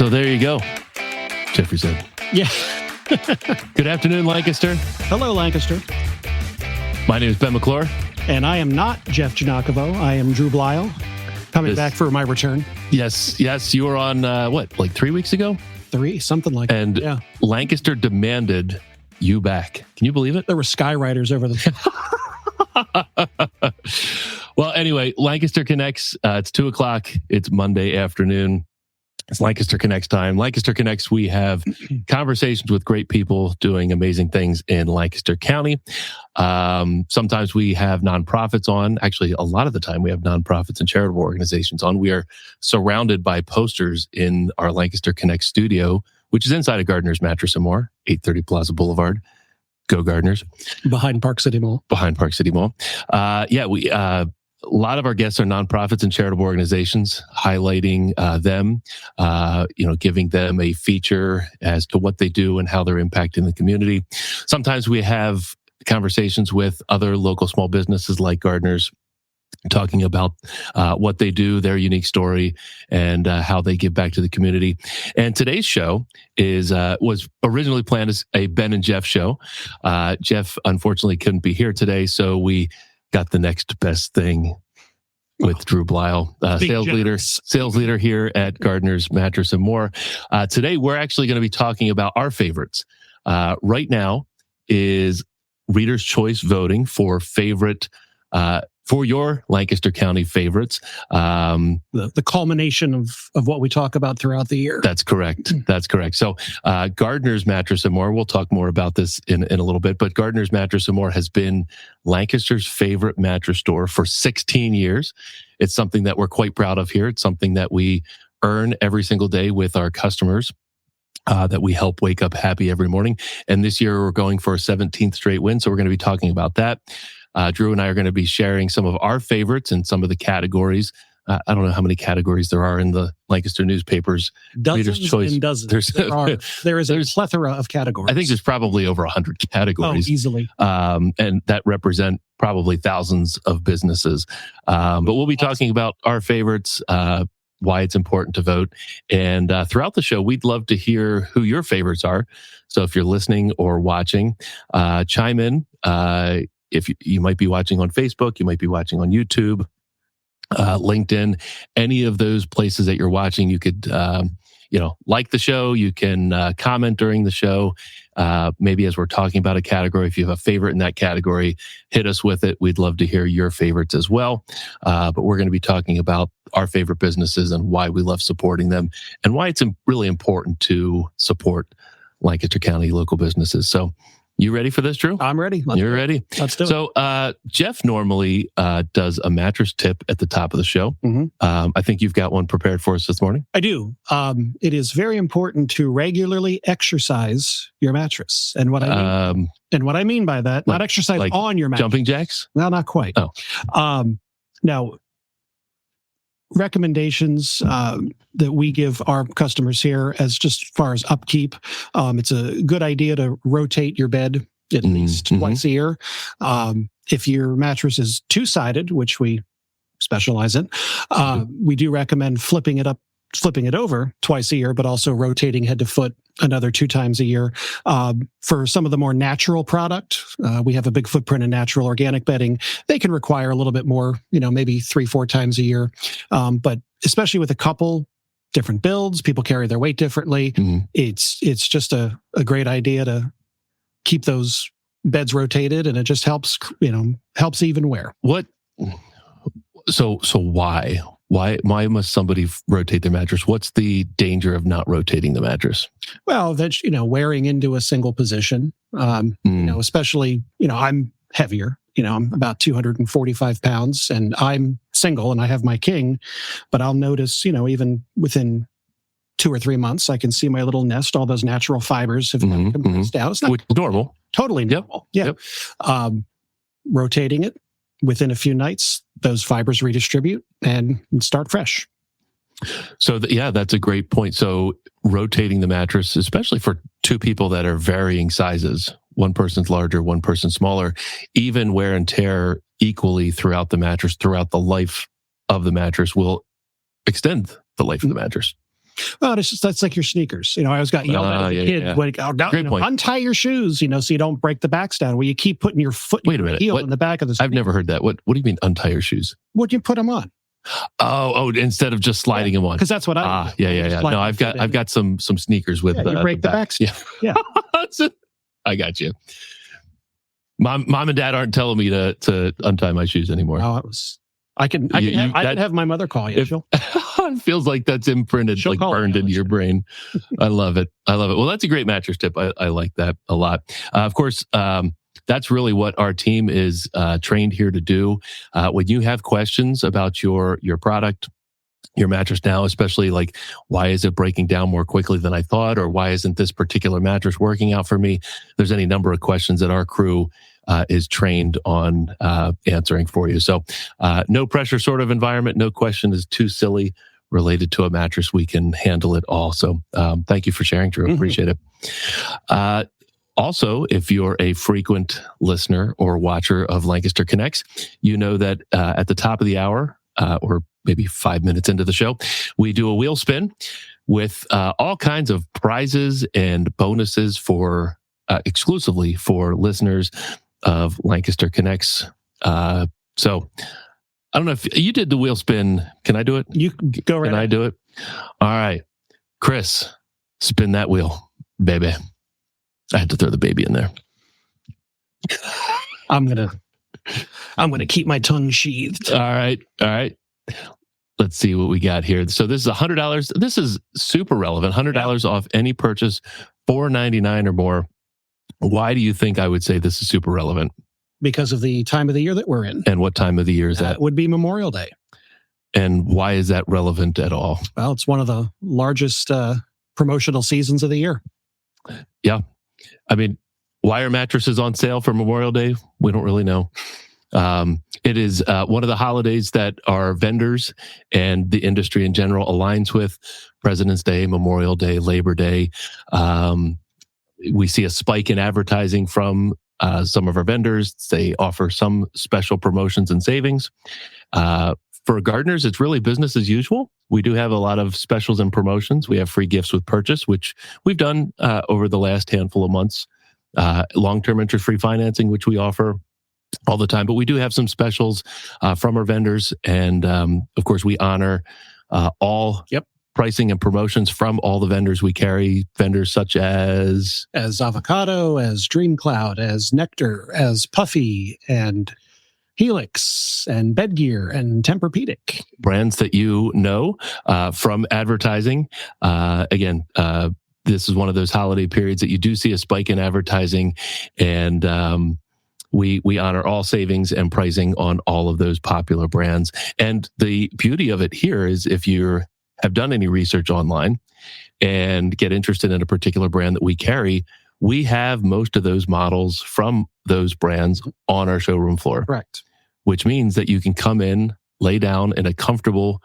So there you go. Jeffrey said. Yeah. Good afternoon, Lancaster. Hello, Lancaster. My name is Ben McClure. And I am not Jeff Giannakovo. I am Drew Blyle, coming back for my return. Yes. You were on, like 3 weeks ago? Something like that. And Lancaster demanded you back. Can you believe it? There were skywriters over the... Well, anyway, Lancaster Connects. It's 2:00. It's Monday afternoon. It's Lancaster Connects time. Lancaster Connects, we have conversations with great people doing amazing things in Lancaster County. Sometimes we have nonprofits on. Actually, a lot of the time we have nonprofits and charitable organizations on. We are surrounded by posters in our Lancaster Connects studio, which is inside of Gardner's Mattress & More, 830 Plaza Boulevard. Go Gardeners. Behind Park City Mall. A lot of our guests are nonprofits and charitable organizations, highlighting them, giving them a feature as to what they do and how they're impacting the community. Sometimes we have conversations with other local small businesses like Gardner's, talking about what they do, their unique story, and how they give back to the community. And today's show was originally planned as a Ben and Jeff show. Jeff, unfortunately, couldn't be here today, so we got the next best thing with Drew Blyle, sales leader here at Gardner's Mattress & More. Today, we're actually going to be talking about our favorites. Right now is Reader's Choice voting for favorite, for your Lancaster County favorites. The culmination of what we talk about throughout the year. That's correct. So Gardner's Mattress & More, we'll talk more about this in a little bit, but Gardner's Mattress & More has been Lancaster's favorite mattress store for 16 years. It's something that we're quite proud of here. It's something that we earn every single day with our customers. That we help wake up happy every morning. And this year we're going for a 17th straight win. So we're going to be talking about that. Drew and I are going to be sharing some of our favorites and some of the categories. I don't know how many categories there are in the Lancaster newspapers. Dozens Reader's Choice. And dozens. There is a plethora of categories. I think there's probably over 100 categories. Oh, easily. And that represent probably thousands of businesses. But we'll be talking about our favorites, why it's important to vote. And throughout the show, we'd love to hear who your favorites are. So if you're listening or watching, chime in. If you might be watching on Facebook, you might be watching on YouTube, LinkedIn, any of those places that you're watching, you could, like the show. You can comment during the show. Maybe as we're talking about a category, if you have a favorite in that category, hit us with it. We'd love to hear your favorites as well. But we're going to be talking about our favorite businesses and why we love supporting them and why it's really important to support Lancaster County local businesses. So, you ready for this, Drew? I'm ready. You're ready? Let's do it. So Jeff normally does a mattress tip at the top of the show. Mm-hmm. I think you've got one prepared for us this morning. I do. It is very important to regularly exercise your mattress. And what I mean by that, not exercise like on your mattress. Jumping jacks? No, not quite. Oh. Now, recommendations that we give our customers here as just far as upkeep. It's a good idea to rotate your bed at least twice a year. If your mattress is two-sided, which we specialize in, we do recommend flipping it over twice a year, but also rotating head to foot another 2 times a year. For some of the more natural product, we have a big footprint in natural organic bedding. They can require a little bit more, maybe 3-4 times a year. But especially with a couple different builds, people carry their weight differently. It's just a great idea to keep those beds rotated, and it just helps even wear. So why? Why must somebody rotate their mattress? What's the danger of not rotating the mattress? Well, that's, wearing into a single position, especially, I'm heavier, I'm about 245 pounds and I'm single and I have my king, but I'll notice, even within 2 or 3 months, I can see my little nest, all those natural fibers have compressed out. It's not normal. Totally normal. Yep. Yeah. Rotating it. Within a few nights, those fibers redistribute and start fresh. So, that's a great point. So rotating the mattress, especially for 2 people that are varying sizes, one person's larger, one person's smaller, even wear and tear equally throughout the mattress, throughout the life of the mattress will extend the life of the mattress. Well, that's like your sneakers. I always got yelled at as a kid. Yeah. Like, Great point. Untie your shoes, so you don't break the backs down. Where you keep putting your foot and your heel in the back of the sneaker. I've never heard that. What do you mean untie your shoes? What do you put them on? Oh, instead of just sliding them on. Because that's what I do. Yeah. No, I've got some sneakers with you break the backs. Yeah. I got you. Mom and Dad aren't telling me to untie my shoes anymore. Oh, I can have my mother call you. It feels like that's imprinted, burned into your brain. I love it. Well, that's a great mattress tip. I like that a lot. Of course, that's really what our team is trained here to do. When you have questions about your product, your mattress now, especially like, why is it breaking down more quickly than I thought? Or why isn't this particular mattress working out for me? There's any number of questions that our crew is trained on answering for you. So no pressure sort of environment. No question is too silly related to a mattress. We can handle it all. So thank you for sharing, Drew. Appreciate it. Also, if you're a frequent listener or watcher of Lancaster Connects, you know that at the top of the hour, or maybe 5 minutes into the show, we do a wheel spin with all kinds of prizes and bonuses for exclusively for listeners of Lancaster Connects. So I don't know if you did the wheel spin. Can I do it? You go right. Can I do it? All right. Chris, spin that wheel, baby. I had to throw the baby in there. I'm gonna keep my tongue sheathed. All right. Let's see what we got here. So this is $100. This is super relevant. $100 off any purchase, $4.99 or more. Why do you think I would say this is super relevant? Because of the time of the year that we're in. And what time of the year is that? It would be Memorial Day. And why is that relevant at all? Well, it's one of the largest promotional seasons of the year. Yeah. I mean, why are mattresses on sale for Memorial Day? We don't really know. It is one of the holidays that our vendors and the industry in general aligns with. President's Day, Memorial Day, Labor Day. We see a spike in advertising from some of our vendors. They offer some special promotions and savings. For gardeners, it's really business as usual. We do have a lot of specials and promotions. We have free gifts with purchase, which we've done over the last handful of months. Long-term interest-free financing, which we offer all the time. But we do have some specials from our vendors. And of course, we honor all pricing and promotions from all the vendors we carry. Vendors such as Avocado, as Dream Cloud, as Nectar, as Puffy, and Helix, and Bedgear, and Tempur-Pedic. Brands that you know from advertising. Again, this is one of those holiday periods that you do see a spike in advertising, and we honor all savings and pricing on all of those popular brands. And the beauty of it here is if you have done any research online and get interested in a particular brand that we carry, we have most of those models from those brands on our showroom floor. Correct. Which means that you can come in, lay down in a comfortable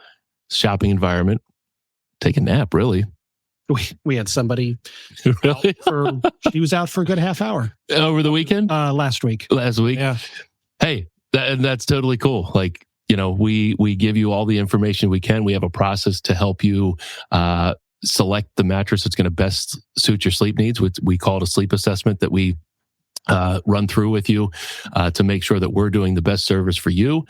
shopping environment, take a nap, really. We had somebody she was out for a good half hour. Over the weekend? Last week. Yeah. Hey, that's totally cool. Like, we give you all the information we can. We have a process to help you select the mattress that's going to best suit your sleep needs, which we call it a sleep assessment that we run through with you to make sure that we're doing the best service for you,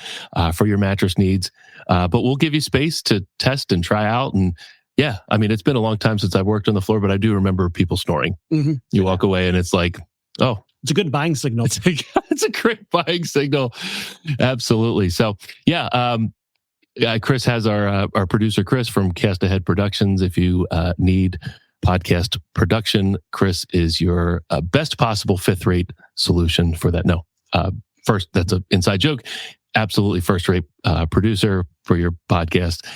for your mattress needs. But we'll give you space to test and try out. And yeah, I mean, it's been a long time since I've worked on the floor, but I do remember people snoring. Mm-hmm. You walk away and it's like, oh. It's a good buying signal. It's a great buying signal. Absolutely. So yeah, Chris has our producer, Chris from Cast Ahead Productions. If you need podcast production, Chris is your best possible fifth-rate solution for that. No, first, that's an inside joke. Absolutely first-rate producer for your podcast.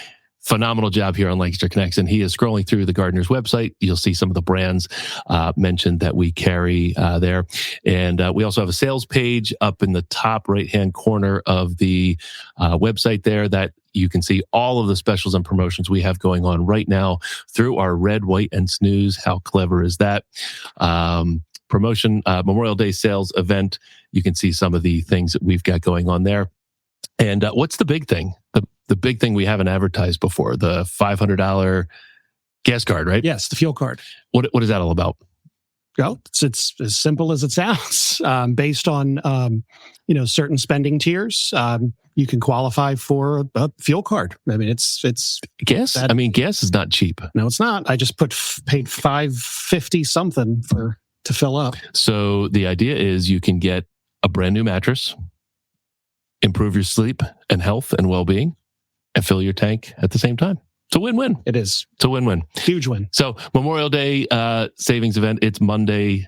Phenomenal job here on Lancaster Connects. And he is scrolling through the Gardener's website. You'll see some of the brands mentioned that we carry there. And we also have a sales page up in the top right-hand corner of the website there that you can see all of the specials and promotions we have going on right now through our red, white, and snooze. How clever is that? Promotion, Memorial Day sales event. You can see some of the things that we've got going on there. And what's the big thing? The big thing we haven't advertised before, the $500 Gas card, right? Yes, the fuel card. What is that all about? Well, it's as simple as it sounds. Based on certain spending tiers, you can qualify for a fuel card. I mean, it's gas. That, gas is not cheap. No, it's not. I just paid $5.50 something to fill up. So the idea is you can get a brand new mattress, improve your sleep and health and well-being, and fill your tank at the same time. It's a win-win. It is. It's a win-win. Huge win. So Memorial Day savings event. It's Monday,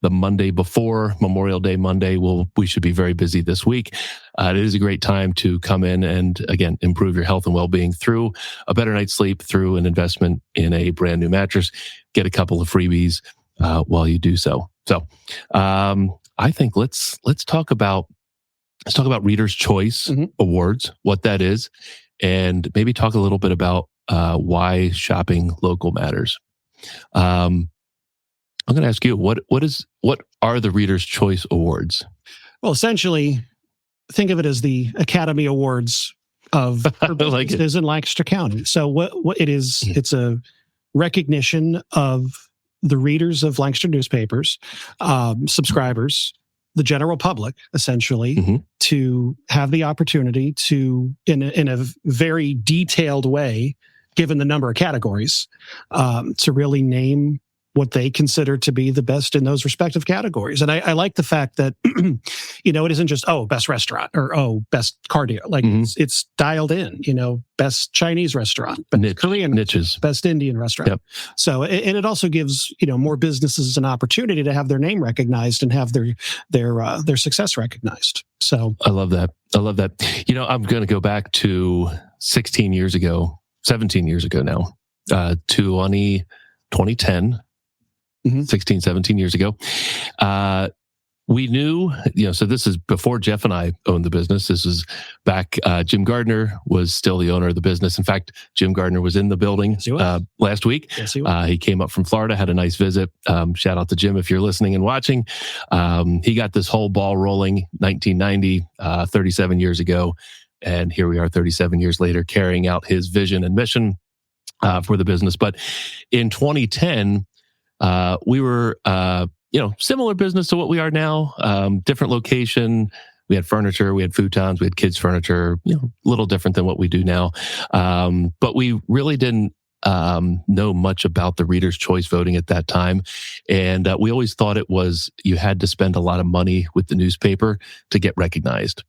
the Monday before Memorial Day Monday. We should be very busy this week. It is a great time to come in and, again, improve your health and well-being through a better night's sleep, through an investment in a brand new mattress. Get a couple of freebies while you do so. So I think let's talk about Reader's Choice Awards, what that is, and maybe talk a little bit about why shopping local matters. I'm going to ask you, what are the Reader's Choice Awards? Well, essentially, think of it as the Academy Awards of businesses in Lancaster County. So what it is, it's a recognition of the readers of Lancaster newspapers, subscribers, the general public, essentially, to have the opportunity to, in a very detailed way, given the number of categories, to really name what they consider to be the best in those respective categories. And I like the fact that, it isn't just, best restaurant or, best car deal. Like it's dialed in, best Chinese restaurant, best Korean niches, best Indian restaurant. Yep. So, and it also gives, more businesses an opportunity to have their name recognized and have their success recognized. So I love that. I'm going to go back to 17 years ago now, 2010. 16, 17 years ago. We knew, so this is before Jeff and I owned the business. This was back, Jim Gardner was still the owner of the business. In fact, Jim Gardner was in the building last week. Yes, he was. He came up from Florida, had a nice visit. Shout out to Jim if you're listening and watching. He got this whole ball rolling 1990, 37 years ago. And here we are 37 years later, carrying out his vision and mission for the business. But in 2010, we were, similar business to what we are now, different location. We had furniture, we had futons, we had kids' furniture, a little different than what we do now. But we really didn't know much about the Reader's Choice voting at that time. And we always thought you had to spend a lot of money with the newspaper to get recognized.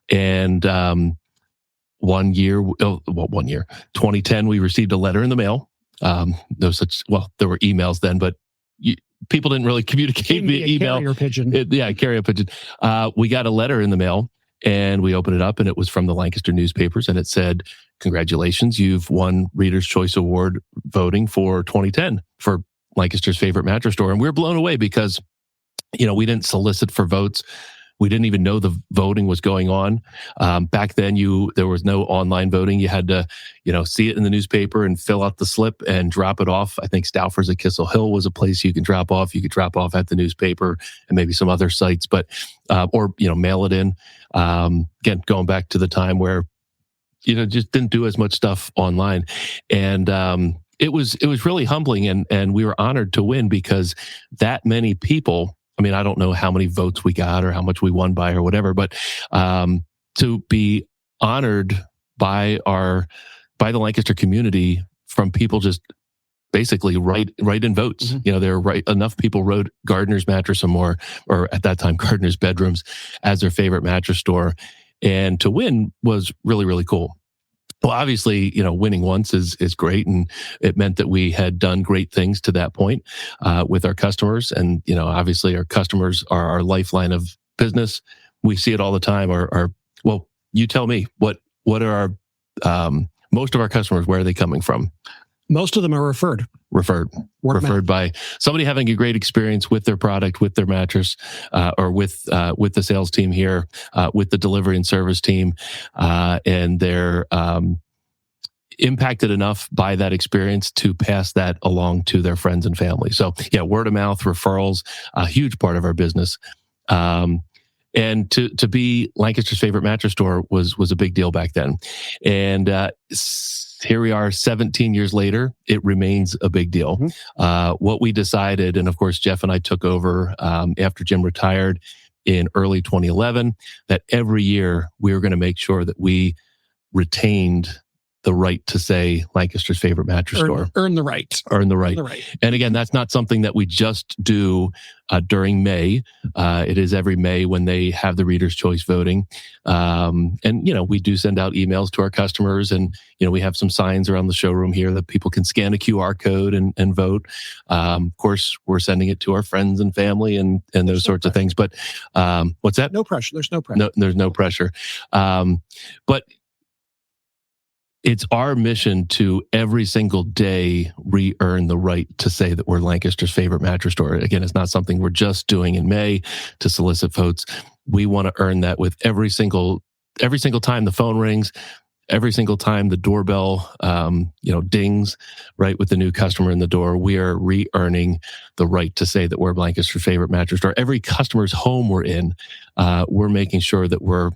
And 2010, we received a letter in the mail. There were emails then, but people didn't really communicate via email. Carrier pigeon. Carrier pigeon. We got a letter in the mail and we opened it up and it was from the Lancaster newspapers and it said, "Congratulations, you've won Reader's Choice Award voting for 2010 for Lancaster's favorite mattress store." And we were blown away because, we didn't solicit for votes. We didn't even know the voting was going on. Back then, there was no online voting. You had to, see it in the newspaper and fill out the slip and drop it off. I think Stauffer's at Kissel Hill was a place you could drop off. You could drop off at the newspaper and maybe some other sites, but or mail it in. Again, going back to the time where just didn't do as much stuff online, and it was really humbling, and we were honored to win because that many people. I mean, I don't know how many votes we got or how much we won by or whatever, but to be honored by the Lancaster community from people just basically write in votes. There were enough people wrote Gardner's Mattress or at that time Gardner's Bedrooms as their favorite mattress store, and to win was really, really cool. Well, obviously, winning once is great, and it meant that we had done great things to that point with our customers. And obviously, our customers are our lifeline of business. We see it all the time. Well, you tell me what are our most of our customers? Where are they coming from? Most of them are referred by somebody having a great experience with their product, with their mattress, or with the sales team here, with the delivery and service team, and they're impacted enough by that experience to pass that along to their friends and family. So, word of mouth, referrals, a huge part of our business. And to be Lancaster's favorite mattress store was a big deal back then. And here we are 17 years later, it remains a big deal. What we decided, and of course, Jeff and I took over after Jim retired in early 2011, that every year we were going to make sure that we retained the right to say Lancaster's favorite mattress store. Earn the right. Earn the right. And again, that's not something that we just do during May. It is every May when they have the Reader's Choice voting. And, we do send out emails to our customers, and, we have some signs around the showroom here that people can scan a QR code and vote. Of course, we're sending it to our friends and family and those sorts of things. But what's that? No pressure. There's no pressure. No, there's no pressure. But it's our mission to every single day re-earn the right to say that we're Lancaster's favorite mattress store. Again, it's not something we're just doing in May to solicit votes. We want to earn that with every single time the phone rings, every single time the doorbell, dings, right, with the new customer in the door. We are re-earning the right to say that we're Lancaster's favorite mattress store. Every customer's home we're in, we're making sure that we're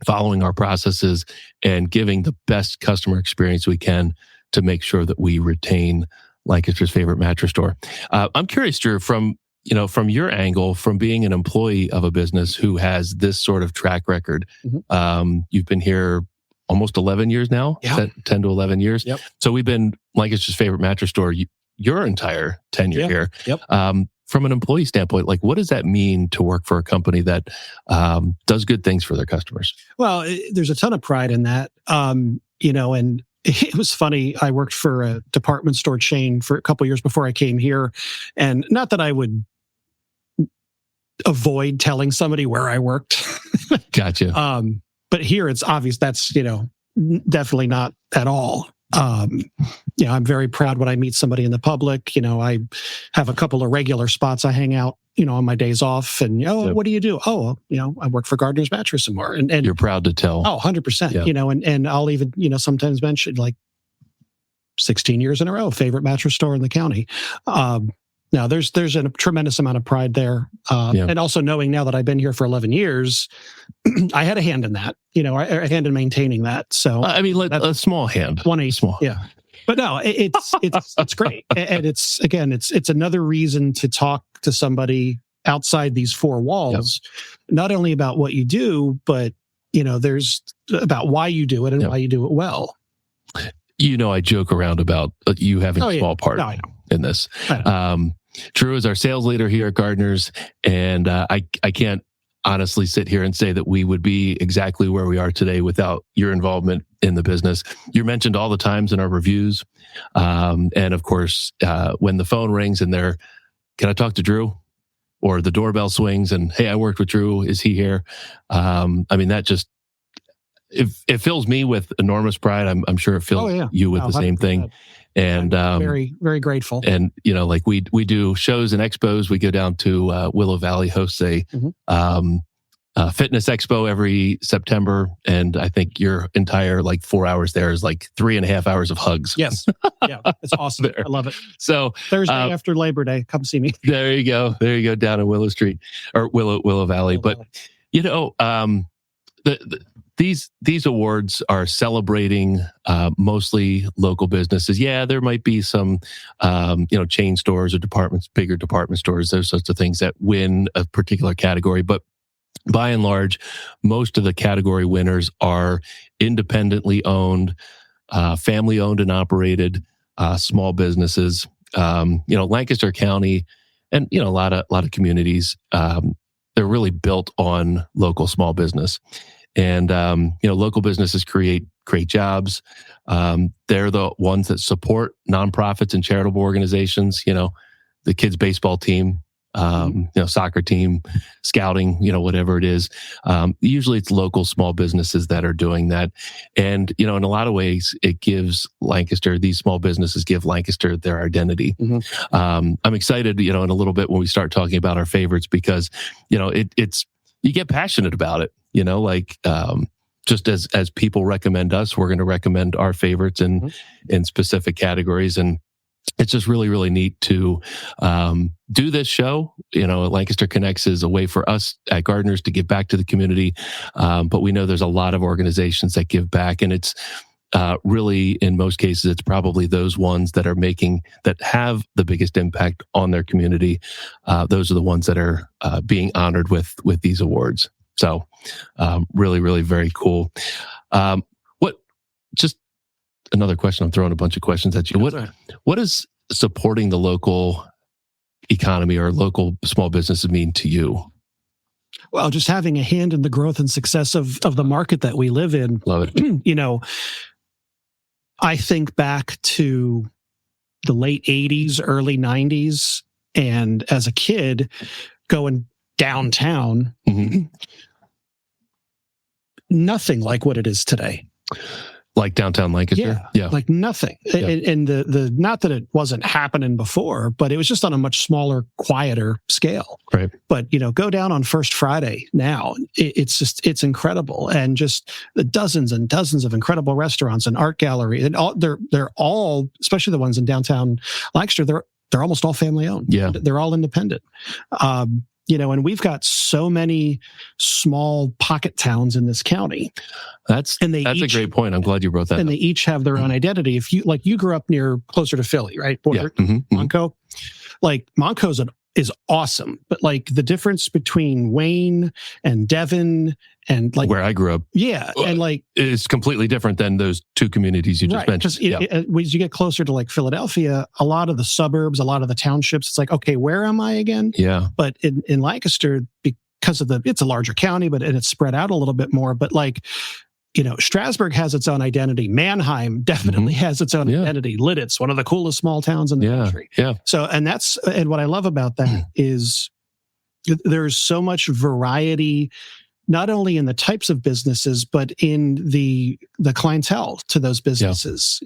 following our processes and giving the best customer experience we can to make sure that we retain Lancaster's favorite mattress store. I'm curious, Drew, from your angle, from being an employee of a business who has this sort of track record. You've been here almost 11 years now, 10 to 11 years. Yep. So we've been Lancaster's favorite mattress store your entire tenure here. Yep. From an employee standpoint, what does that mean to work for a company that does good things for their customers? Well, there's a ton of pride in that, and it was funny. I worked for a department store chain for a couple of years before I came here, and not that I would avoid telling somebody where I worked. Gotcha. But here it's obvious that's definitely not at all. I'm very proud when I meet somebody in the public. I have a couple of regular spots I hang out, on my days off. And, what do you do? Oh, I work for Gardner's Mattress and more. And you're proud to tell. Oh, 100%. And I'll even, sometimes mention 16 years in a row, favorite mattress store in the county. Now there's a tremendous amount of pride there. And also knowing now that I've been here for 11 years, I had a hand in that, a hand in maintaining that. So a small hand, 1/8 small. Yeah. But no, it's great. And it's another reason to talk to somebody outside these four walls, not only about what you do, but, there's about why you do it and why you do it well. I joke around about you having a small part in this. Drew is our sales leader here at Gardner's, and I can't honestly sit here and say that we would be exactly where we are today without your involvement in the business. You're mentioned all the times in our reviews. And of course, when the phone rings and can I talk to Drew? Or the doorbell swings and, hey, I worked with Drew. Is he here? That just, it fills me with enormous pride. I'm sure it fills you with the same thing. And I'm very, very grateful. And we do shows and expos. We go down to Willow Valley, hosts a fitness expo every September, and I think your entire 4 hours there is 3.5 hours of hugs. Yes, it's awesome. I love it. So Thursday after Labor Day, come see me. There you go down in Willow Street or Willow Valley. But these awards are celebrating mostly local businesses. Yeah, there might be some chain stores or bigger department stores, those sorts of things that win a particular category. But by and large, most of the category winners are independently owned, family owned and operated small businesses. Lancaster County and a lot of communities, they're really built on local small business. And, local businesses create jobs. They're the ones that support nonprofits and charitable organizations, the kids' baseball team, soccer team, scouting, whatever it is. Usually it's local small businesses that are doing that. And, in a lot of ways, it gives these small businesses give Lancaster their identity. I'm excited, in a little bit when we start talking about our favorites because, you get passionate about it. Just as people recommend us, we're going to recommend our favorites in specific categories. And it's just really, really neat to do this show. Lancaster Connects is a way for us at Gardeners to give back to the community. But we know there's a lot of organizations that give back, and it's really, in most cases, it's probably those ones that have the biggest impact on their community. Those are the ones that are being honored with these awards. So really, really very cool. Just another question. I'm throwing a bunch of questions at you. What does supporting the local economy or local small businesses mean to you? Well, just having a hand in the growth and success of the market that we live in. Love it. I think back to the late 80s, early 90s, and as a kid going downtown, nothing like what it is today. Like downtown Lancaster? Yeah. Like nothing. Yeah. And the not that it wasn't happening before, but it was just on a much smaller, quieter scale. Right. But, go down on First Friday now. It's incredible. And just the dozens and dozens of incredible restaurants and art gallery. And they're all, especially the ones in downtown Lancaster, they're almost all family owned. Yeah. They're all independent. And we've got so many small pocket towns in this county. That's a great point. I'm glad you brought that and up. They each have their own identity. If you grew up closer to Philly, right? Border, Monco. Like Monco's is awesome, but like the difference between Wayne and Devon and like where I grew up, and like it's completely different than those two communities you just mentioned. As you get closer to like Philadelphia, a lot of the suburbs, a lot of the townships, it's like, okay, where am I again? Yeah. But in Lancaster, because of it's a larger county, and it's spread out a little bit more. But like, Strasburg has its own identity. Mannheim definitely has its own identity. Lidditz, one of the coolest small towns in the country. Yeah. So, and what I love about that is there's so much variety, not only in the types of businesses, but in the clientele to those businesses.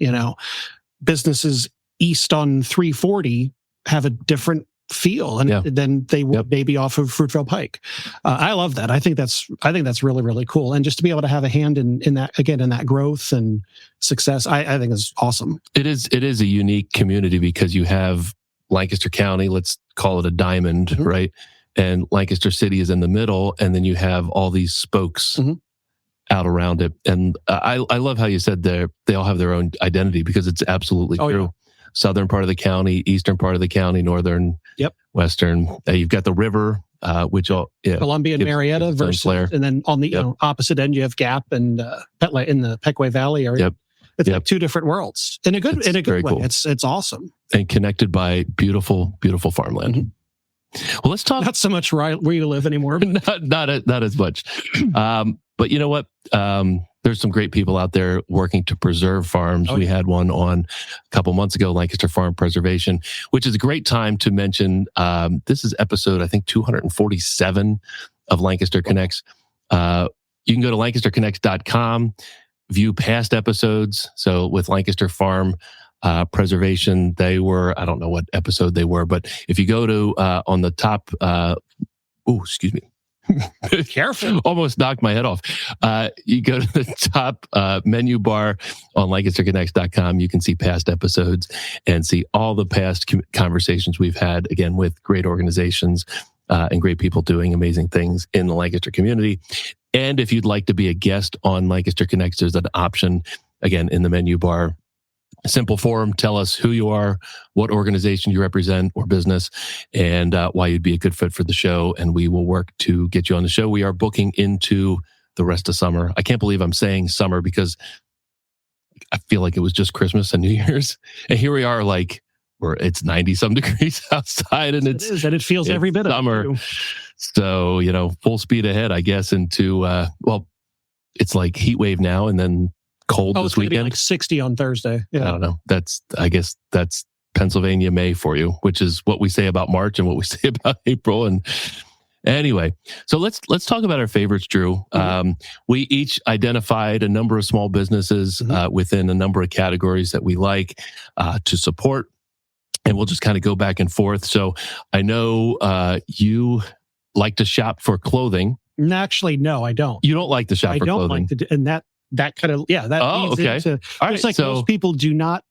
Businesses east on 340 have a different feel and then they would maybe off of Fruitvale Pike. I love that. I think that's really, really cool. And just to be able to have a hand in that, again, in that growth and success, I think is awesome. It is a unique community because you have Lancaster County, let's call it a diamond, right? And Lancaster City is in the middle, and then you have all these spokes out around it. And I love how you said they all have their own identity, because it's absolutely true. Yeah. Southern part of the county, eastern part of the county, northern, western. You've got the river, which all Columbia and Marietta versus, and then on the opposite end you have Gap and Petway in the Peckway Valley area. It's like two different worlds in a good way. Cool. It's awesome and connected by beautiful, beautiful farmland. Well, let's talk. Not so much where you live anymore. not as much. But you know what? There's some great people out there working to preserve farms. We had one on a couple months ago, Lancaster Farm Preservation, which is a great time to mention. This is episode, I think, 247 of Lancaster Connects. You can go to lancasterconnects.com, view past episodes. So with Lancaster Farm Preservation, I don't know what episode they were, but if you go to on the top, excuse me. Careful. Almost knocked my head off. You go to the top menu bar on lancasterconnects.com. You can see past episodes and see all the past conversations we've had, again, with great organizations and great people doing amazing things in the Lancaster community. And if you'd like to be a guest on Lancaster Connects, there's an option, again, in the menu bar. A simple form. Tell us who you are, what organization you represent or business, and why you'd be a good fit for the show. And we will work to get you on the show. We are booking into the rest of summer. I can't believe I'm saying summer because I feel like it was just Christmas and New Year's. And here we are, like, where it's 90 some degrees outside, and it feels every bit of summer. So, full speed ahead, I guess, into, it's like heat wave now and then cold this weekend. Be like 60 on Thursday. Yeah. I don't know. I guess that's Pennsylvania May for you, which is what we say about March and what we say about April. And anyway, so let's talk about our favorites, Drew. We each identified a number of small businesses within a number of categories that we like to support, and we'll just kind of go back and forth. So I know you like to shop for clothing. Actually, no, I don't. You don't like to shop for clothing. I don't like to do, and that kind of, that leads into, just like most people do not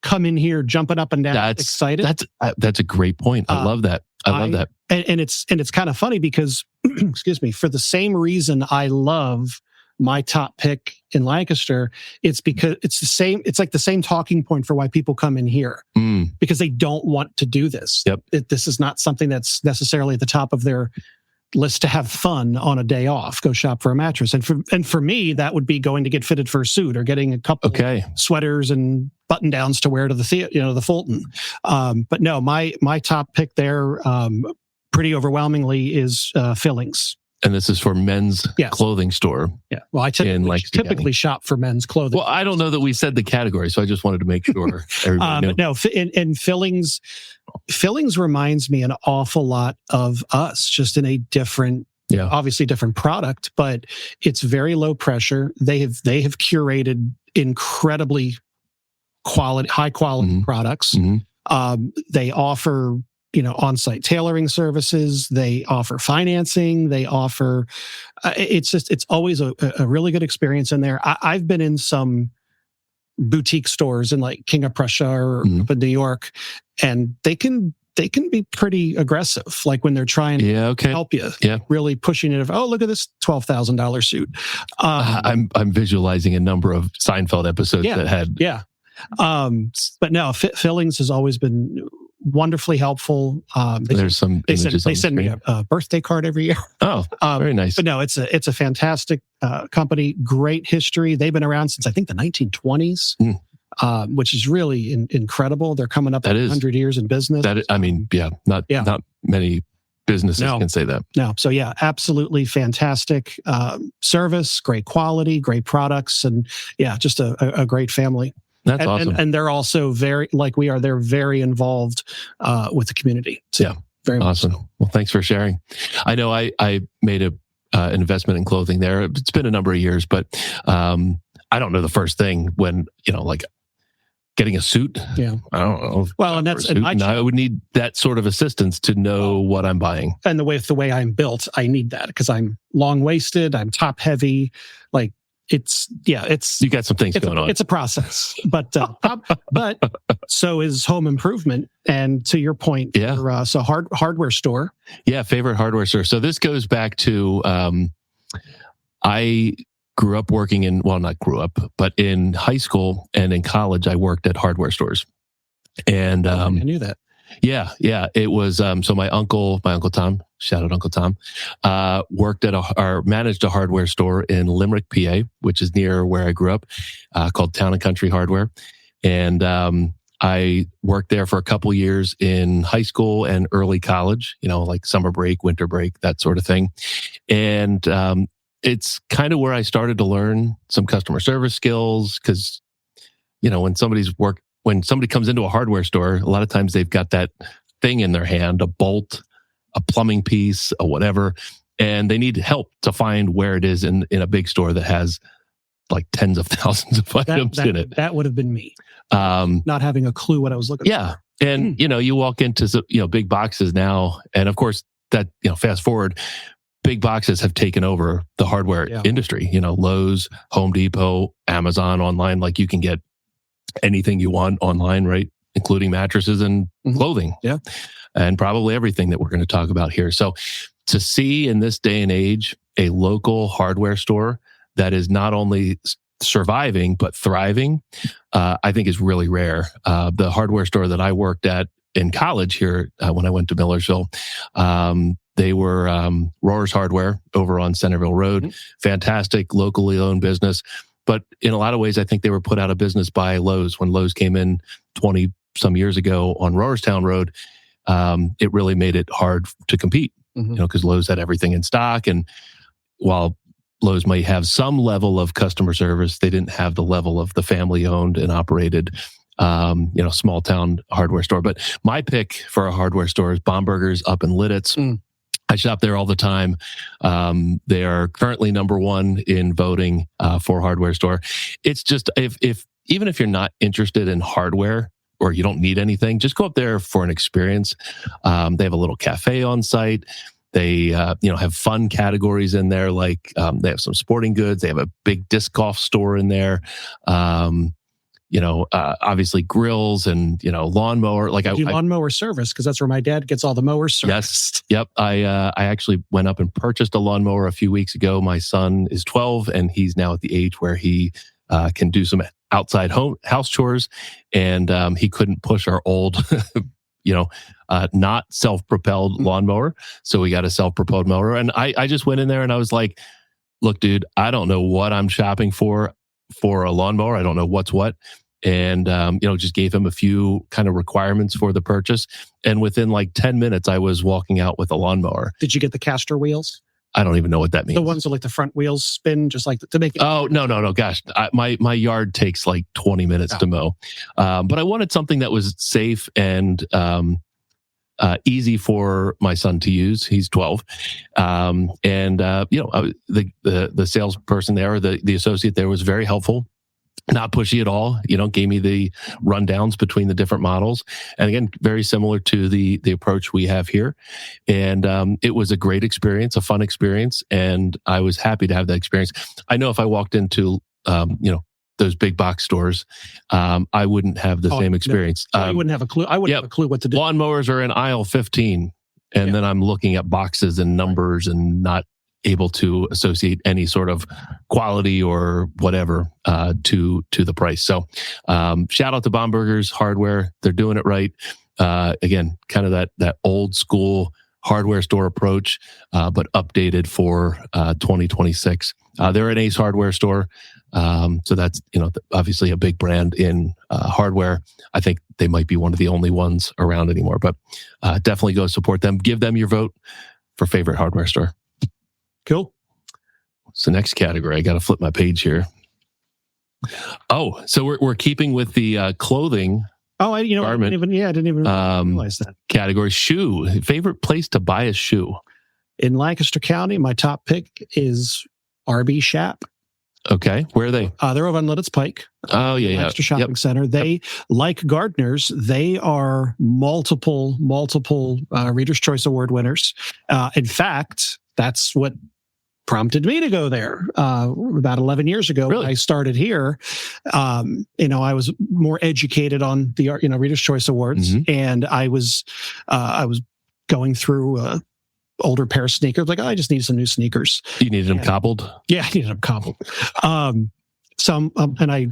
come in here jumping up and down, excited. That's a great point. I love that. I love that. And it's kind of funny because, excuse me, for the same reason I love my top pick in Lancaster, it's because it's like the same talking point for why people come in here, because they don't want to do this. Yep. This is not something that's necessarily at the top of their list to have fun on a day off, go shop for a mattress. And for me, that would be going to get fitted for a suit or getting a couple sweaters and button downs to wear to the Fulton. But no, my top pick there, pretty overwhelmingly, is Fillings. And this is for men's clothing store. Yeah. Well, I typically shop for men's clothing. Well, I don't know that we said the category, so I just wanted to make sure everybody knew. But no, and Fillings reminds me an awful lot of us, just in a different, obviously different product, but it's very low pressure. They have curated incredibly high quality products. They offer on-site tailoring services. They offer financing. They offer, it's always a really good experience in there. I've been in some boutique stores in like King of Prussia or up in New York, and they can be pretty aggressive, like when they're trying to help you, really pushing it. Oh, look at this $12,000 suit. I'm visualizing a number of Seinfeld episodes that had. But no, Fillings has always been wonderfully helpful. They send me a birthday card every year. Oh, very nice. But no, it's a fantastic company, great history. They've been around since I think the 1920s, which is really incredible. They're coming up 100 years in business. Not many businesses can say that. No, so absolutely fantastic service, great quality, great products, and just a great family. That's awesome. And they're also very, like we are, they're very involved with the community. So very awesome. So. Well, thanks for sharing. I know I made an investment in clothing there. It's been a number of years, but I don't know the first thing when, like getting a suit. Yeah. I don't know. Well, and I would need that sort of assistance to know what I'm buying. And the way I'm built, I need that because I'm long-waisted, I'm top-heavy, like, it's you got some things going on. It's a process, but so is home improvement. And to your point, so hardware store. Yeah, favorite hardware store. So this goes back to I grew up working but in high school and in college, I worked at hardware stores. And I knew that. Yeah. It was so my uncle Tom, shout out Uncle Tom, worked managed a hardware store in Limerick, PA, which is near where I grew up, called Town and Country Hardware. And I worked there for a couple years in high school and early college, like summer break, winter break, that sort of thing. And it's kind of where I started to learn some customer service skills because, when somebody comes into a hardware store, a lot of times they've got that thing in their hand, a bolt, a plumbing piece, or whatever, and they need help to find where it is in a big store that has like tens of thousands of items in it. That would have been me, not having a clue what I was looking for. And, you walk into, big boxes now, and of course that, fast forward, big boxes have taken over the hardware industry, Lowe's, Home Depot, Amazon online, like you can get anything you want online, right? Including mattresses and clothing. Yeah. And probably everything that we're going to talk about here. So to see in this day and age, a local hardware store that is not only surviving, but thriving, I think is really rare. The hardware store that I worked at in college here, when I went to Millersville, they were Rohr's Hardware over on Centerville Road. Fantastic, locally owned business. But in a lot of ways, I think they were put out of business by Lowe's. When Lowe's came in 20 some years ago on Rohrstown Road, it really made it hard to compete, because Lowe's had everything in stock. And while Lowe's might have some level of customer service, they didn't have the level of the family owned and operated, small town hardware store. But my pick for a hardware store is Bomberger's up in Lidditz. I shop there all the time. They are currently number one in voting for hardware store. It's just even if you're not interested in hardware or you don't need anything, just go up there for an experience. They have a little cafe on site. They have fun categories in there, like they have some sporting goods. They have a big disc golf store in there. obviously grills and lawnmower. Like do lawnmower service, because that's where my dad gets all the mowers serviced. Yes, yep. I actually went up and purchased a lawnmower a few weeks ago. My son is 12, and he's now at the age where he can do some outside house chores, and he couldn't push our old, not self-propelled lawnmower, so we got a self-propelled mower. And I just went in there and I was like, "Look, dude, I don't know what I'm shopping for a lawnmower. I don't know what's what." And, just gave him a few kind of requirements for the purchase. And within like 10 minutes, I was walking out with a lawnmower. Did you get the caster wheels? I don't even know what that means. The ones that like the front wheels spin, just like to make it. Oh, no. Gosh, my yard takes like 20 minutes to mow. But I wanted something that was safe and easy for my son to use. He's 12. The salesperson there, the associate there was very helpful. Not pushy at all, gave me the rundowns between the different models. And again, very similar to the approach we have here. And it was a great experience, a fun experience. And I was happy to have that experience. I know if I walked into, those big box stores, I wouldn't have the same experience. No, I wouldn't have a clue. I wouldn't have a clue what to do. Lawnmowers are in aisle 15. And then I'm looking at boxes and numbers and not able to associate any sort of quality or whatever to the price. So shout out to Baumberger's Hardware. They're doing it right. Again, kind of that old school hardware store approach, but updated for 2026. They're an Ace Hardware store. So that's, obviously a big brand in hardware. I think they might be one of the only ones around anymore, but definitely go support them. Give them your vote for favorite hardware store. Cool. So next category, I got to flip my page here. Oh, so we're keeping with the clothing. Oh, I didn't even realize that category. Shoe, favorite place to buy a shoe in Lancaster County. My top pick is RB Shap. Okay, where are they? They're over on Lidditz Pike. Oh yeah, Lancaster Shopping Center. They, like Gardeners, they are multiple Reader's Choice Award winners. In fact, that's what prompted me to go there about 11 years ago. Really? When I started here. I was more educated on the Reader's Choice Awards, and I was going through older pair of sneakers. Like, I just need some new sneakers. You needed them cobbled? Yeah, I needed them cobbled. And I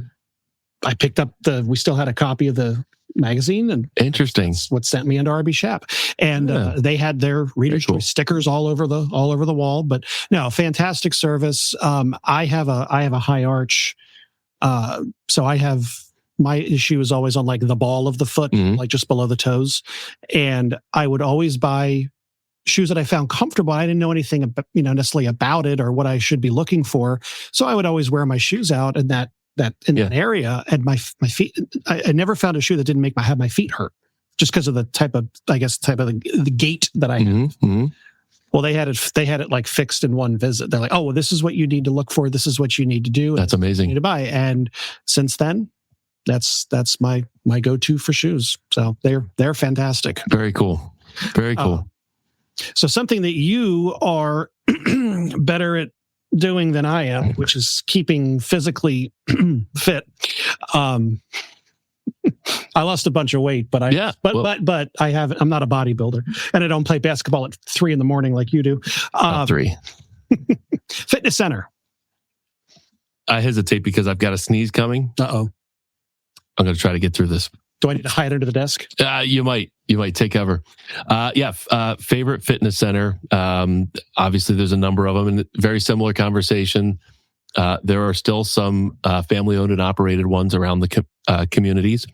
picked up we still had a copy of the magazine, and interesting. That's what sent me into RB Shap, and they had their Reader's Choice stickers all over the wall. But no, fantastic service. I have a high arch, so I have my issue is always on like the ball of the foot, like just below the toes, and I would always buy shoes that I found comfortable. I didn't know anything about, necessarily about it or what I should be looking for, so I would always wear my shoes out in that area, and my feet. I never found a shoe that didn't have my feet hurt, just because of the type of the gait that I have. Well, they had it like fixed in one visit. They're like, "Oh, well, this is what you need to look for. This is what you need to do. That's amazing. You need to buy." And since then, that's my go-to for shoes. So they're fantastic. Very cool. Very cool. So something that you are better at doing than I am, which is keeping physically fit. I lost a bunch of weight, but I'm not a bodybuilder, and I don't play basketball at 3 a.m. like you do. 3. Fitness center. I hesitate because I've got a sneeze coming. Uh-oh. I'm going to try to get through this. Do I need to hide under the desk? You might take cover. Favorite fitness center. Obviously, there's a number of them, and very similar conversation. There are still some family-owned and operated ones around the communities,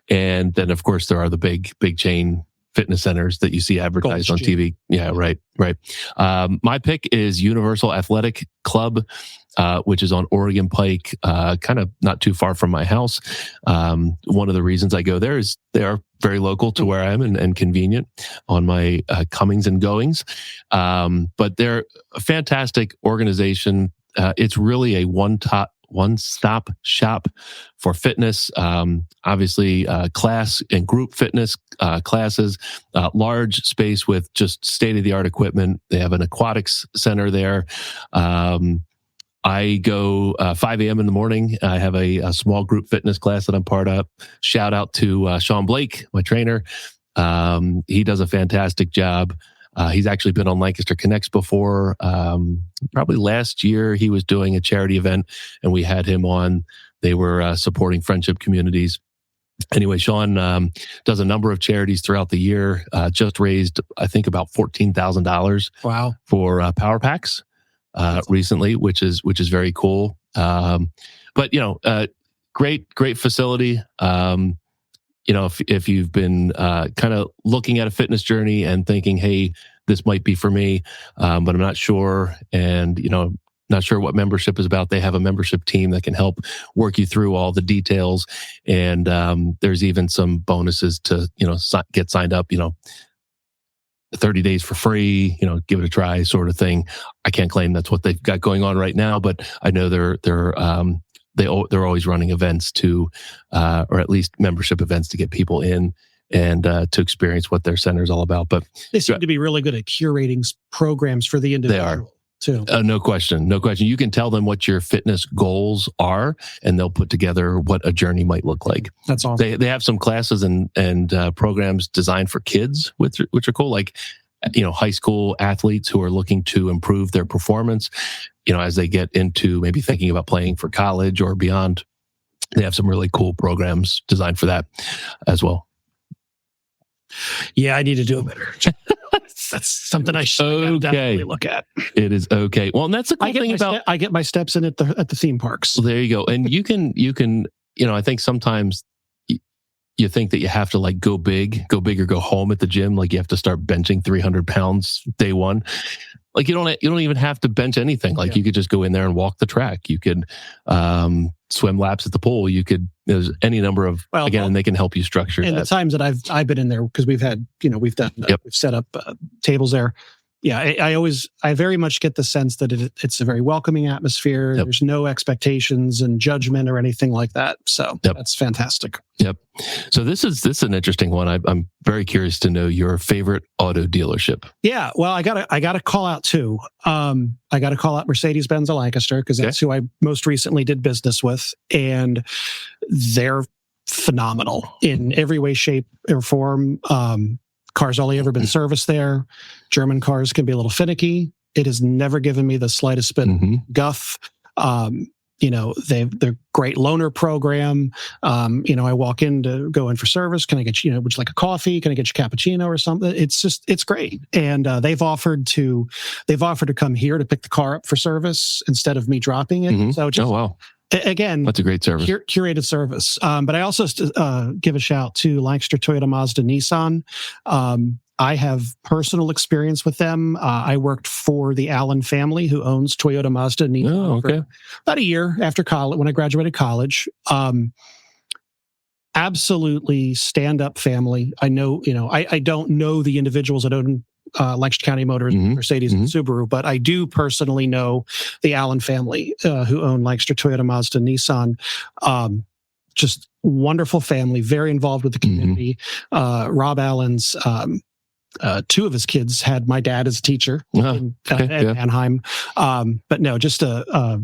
and then of course there are the big chain fitness centers that you see advertised on TV. Yeah, right. My pick is Universal Athletic Club, which is on Oregon Pike, kind of not too far from my house. One of the reasons I go there is they are very local to where I am and convenient on my comings and goings. But they're a fantastic organization. It's really a one-stop shop for fitness. Obviously, class and group fitness classes, large space with just state-of-the-art equipment. They have an aquatics center there. I go 5 a.m. in the morning. I have a small group fitness class that I'm part of. Shout out to Sean Blake, my trainer. He does a fantastic job. He's actually been on Lancaster Connects before. Probably last year, he was doing a charity event, and we had him on. They were supporting friendship communities. Anyway, Sean does a number of charities throughout the year. Just raised, I think, about $14,000. Wow. For Power Packs recently, which is very cool. But great facility. If you've been kind of looking at a fitness journey and thinking, hey, this might be for me, but I'm not sure, and not sure what membership is about, they have a membership team that can help work you through all the details. And there's even some bonuses to get signed up. 30 days for free, give it a try, sort of thing. I can't claim that's what they've got going on right now, but I know they're always running events to, or at least membership events to get people in and to experience what their center is all about. But they seem to be really good at curating programs for the individual. They are. Too. No question. You can tell them what your fitness goals are, and they'll put together what a journey might look like. That's awesome. They have some classes and programs designed for kids, which are cool. Like, high school athletes who are looking to improve their performance, as they get into maybe thinking about playing for college or beyond. They have some really cool programs designed for that as well. Yeah, I need to do a better. That's something I should definitely look at. It is okay. Well, and that's the cool thing about I get my steps in at the theme parks. Well, there you go. And you can. I think sometimes you think that you have to go big or go home at the gym. Like you have to start benching 300 pounds day one. Like you don't even have to bench anything. Like you could just go in there and walk the track. You could swim laps at the pool. You could. There's any number of and they can help you structure. And that. The times that I've been in there, because we've had we've done we've set up tables there. Yeah, I very much get the sense that it's a very welcoming atmosphere. Yep. There's no expectations and judgment or anything like that. So that's fantastic. Yep. So this is an interesting one. I'm very curious to know your favorite auto dealership. Yeah. Well, I gotta call out two. I gotta call out Mercedes-Benz of Lancaster, because that's who I most recently did business with, and they're phenomenal in every way, shape, or form. Car's only ever been serviced there. German cars can be a little finicky. It has never given me the slightest bit guff. They're great loaner program. I walk in to go in for service. Can I get would you like a coffee? Can I get you a cappuccino or something? It's great. And they've offered to come here to pick the car up for service instead of me dropping it. So just, wow. Again, that's a great service. Curated service. But I also give a shout to Lancaster, Toyota, Mazda, Nissan. I have personal experience with them. I worked for the Allen family, who owns Toyota, Mazda, Nissan for about a year after college, when I graduated college. Absolutely stand-up family. I know, I don't know the individuals that own Lancaster County Motors, Mercedes, and Subaru, but I do personally know the Allen family who own Lancaster, Toyota, Mazda, Nissan. Just wonderful family, very involved with the community. Rob Allen's two of his kids had my dad as a teacher at Anaheim. But no, just a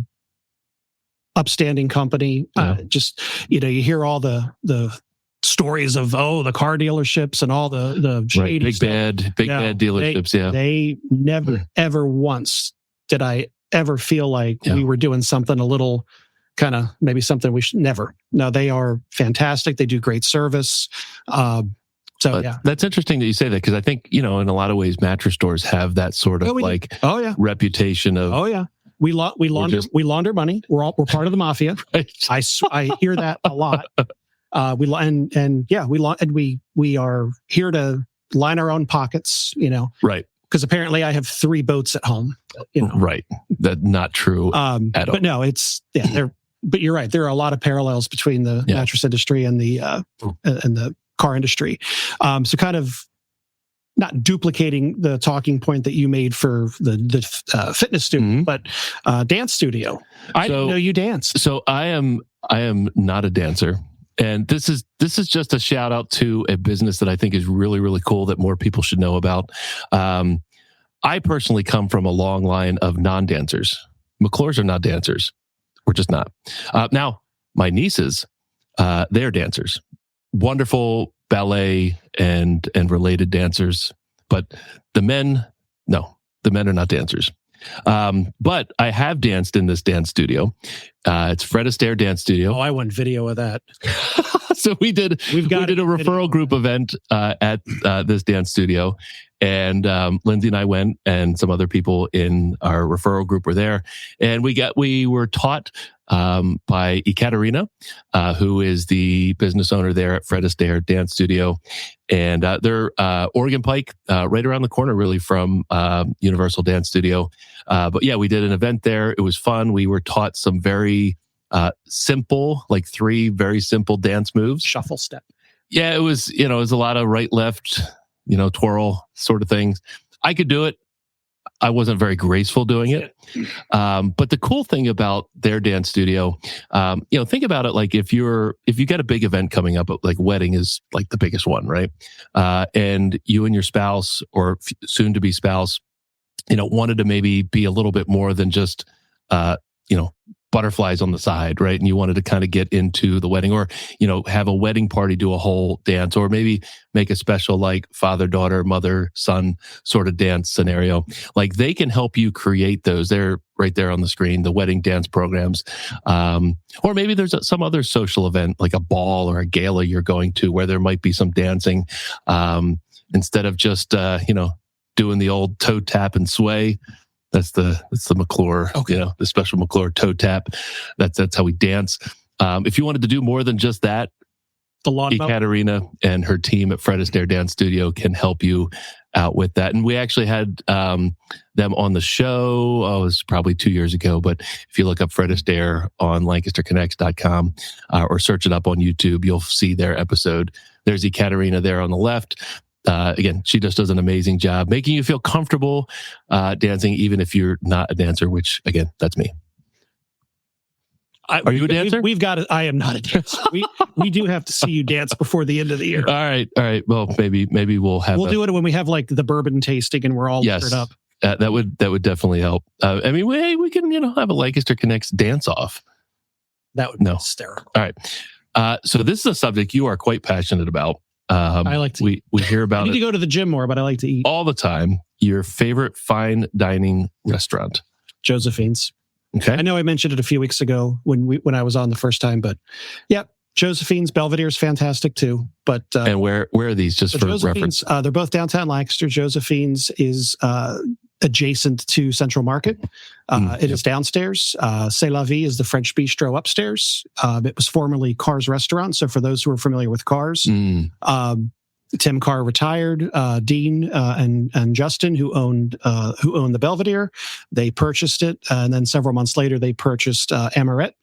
upstanding company. Just you hear all the stories of the car dealerships and all the shady big bad dealerships. They never ever once did I ever feel like we were doing something a little kind of maybe something we should never. No, they are fantastic. They do great service. That's interesting that you say that, because I think in a lot of ways mattress stores have that sort of reputation of we launder money. We're part of the mafia. I hear that a lot. We are here to line our own pockets, right? Because apparently I have 3 boats at home, right? That's not true at all. But no, but you're right. There are a lot of parallels between the mattress industry and the car industry. So kind of not duplicating the talking point that you made for the fitness studio, but dance studio. I didn't know you dance. So I am not a dancer. And this is just a shout out to a business that I think is really, really cool that more people should know about. I personally come from a long line of non-dancers, McClures are not dancers. We're just not. Now, my nieces, they're dancers. Wonderful ballet and related dancers. But the men, no, the men are not dancers. But I have danced in this dance studio. It's Fred Astaire Dance Studio. Oh, I want video of that. So we did a referral group event at this dance studio, and Lindsay and I went, and some other people in our referral group were there, and we were taught by Ekaterina, who is the business owner there at Fred Astaire Dance Studio, and they're Oregon Pike, right around the corner, really, from Universal Dance Studio. But yeah, we did an event there. It was fun. We were taught some very simple, like 3 very simple dance moves. Shuffle step. Yeah, it was a lot of right, left, twirl sort of things. I could do it. I wasn't very graceful doing it. But the cool thing about their dance studio, think about it like if you got a big event coming up, like wedding is like the biggest one, right? And you and your spouse or soon to be spouse, wanted to maybe be a little bit more than just, butterflies on the side, right? And you wanted to kind of get into the wedding, or, have a wedding party, do a whole dance, or maybe make a special like father, daughter, mother, son sort of dance scenario. Like they can help you create those. They're right there on the screen, the wedding dance programs. Or maybe there's some other social event, like a ball or a gala you're going to where there might be some dancing. Instead of just, doing the old toe tap and sway. That's the McClure, okay. The special McClure toe tap. That's how we dance. If you wanted to do more than just that, Ekaterina and her team at Fred Astaire Dance Studio can help you out with that. And we actually had them on the show. It was probably 2 years ago. But if you look up Fred Astaire on LancasterConnects.com or search it up on YouTube, you'll see their episode. There's Ekaterina there on the left. Again, she just does an amazing job making you feel comfortable dancing, even if you're not a dancer, which, again, that's me. Are you a dancer? We've got it. I am not a dancer. We do have to see you dance before the end of the year. All right. Well, maybe we'll do it when we have like the bourbon tasting and we're all lit up. That would definitely help. We can have a Lancaster Connects dance off. That would be hysterical. All right. So this is a subject you are quite passionate about. I like to. We hear about. I need to go to the gym more, but I like to eat all the time. Your favorite fine dining restaurant? Josephine's. Okay. I know I mentioned it a few weeks ago when I was on the first time, but yeah, Josephine's. Belvedere's fantastic too. But and where are these? Just for reference, they're both downtown Lancaster. Josephine's is adjacent to Central Market. It is downstairs. C'est La Vie is the French bistro upstairs. It was formerly Carr's Restaurant. So for those who are familiar with Carr's, Tim Carr retired. Dean and Justin, who owned the Belvedere, they purchased it, and then several months later they purchased Amaret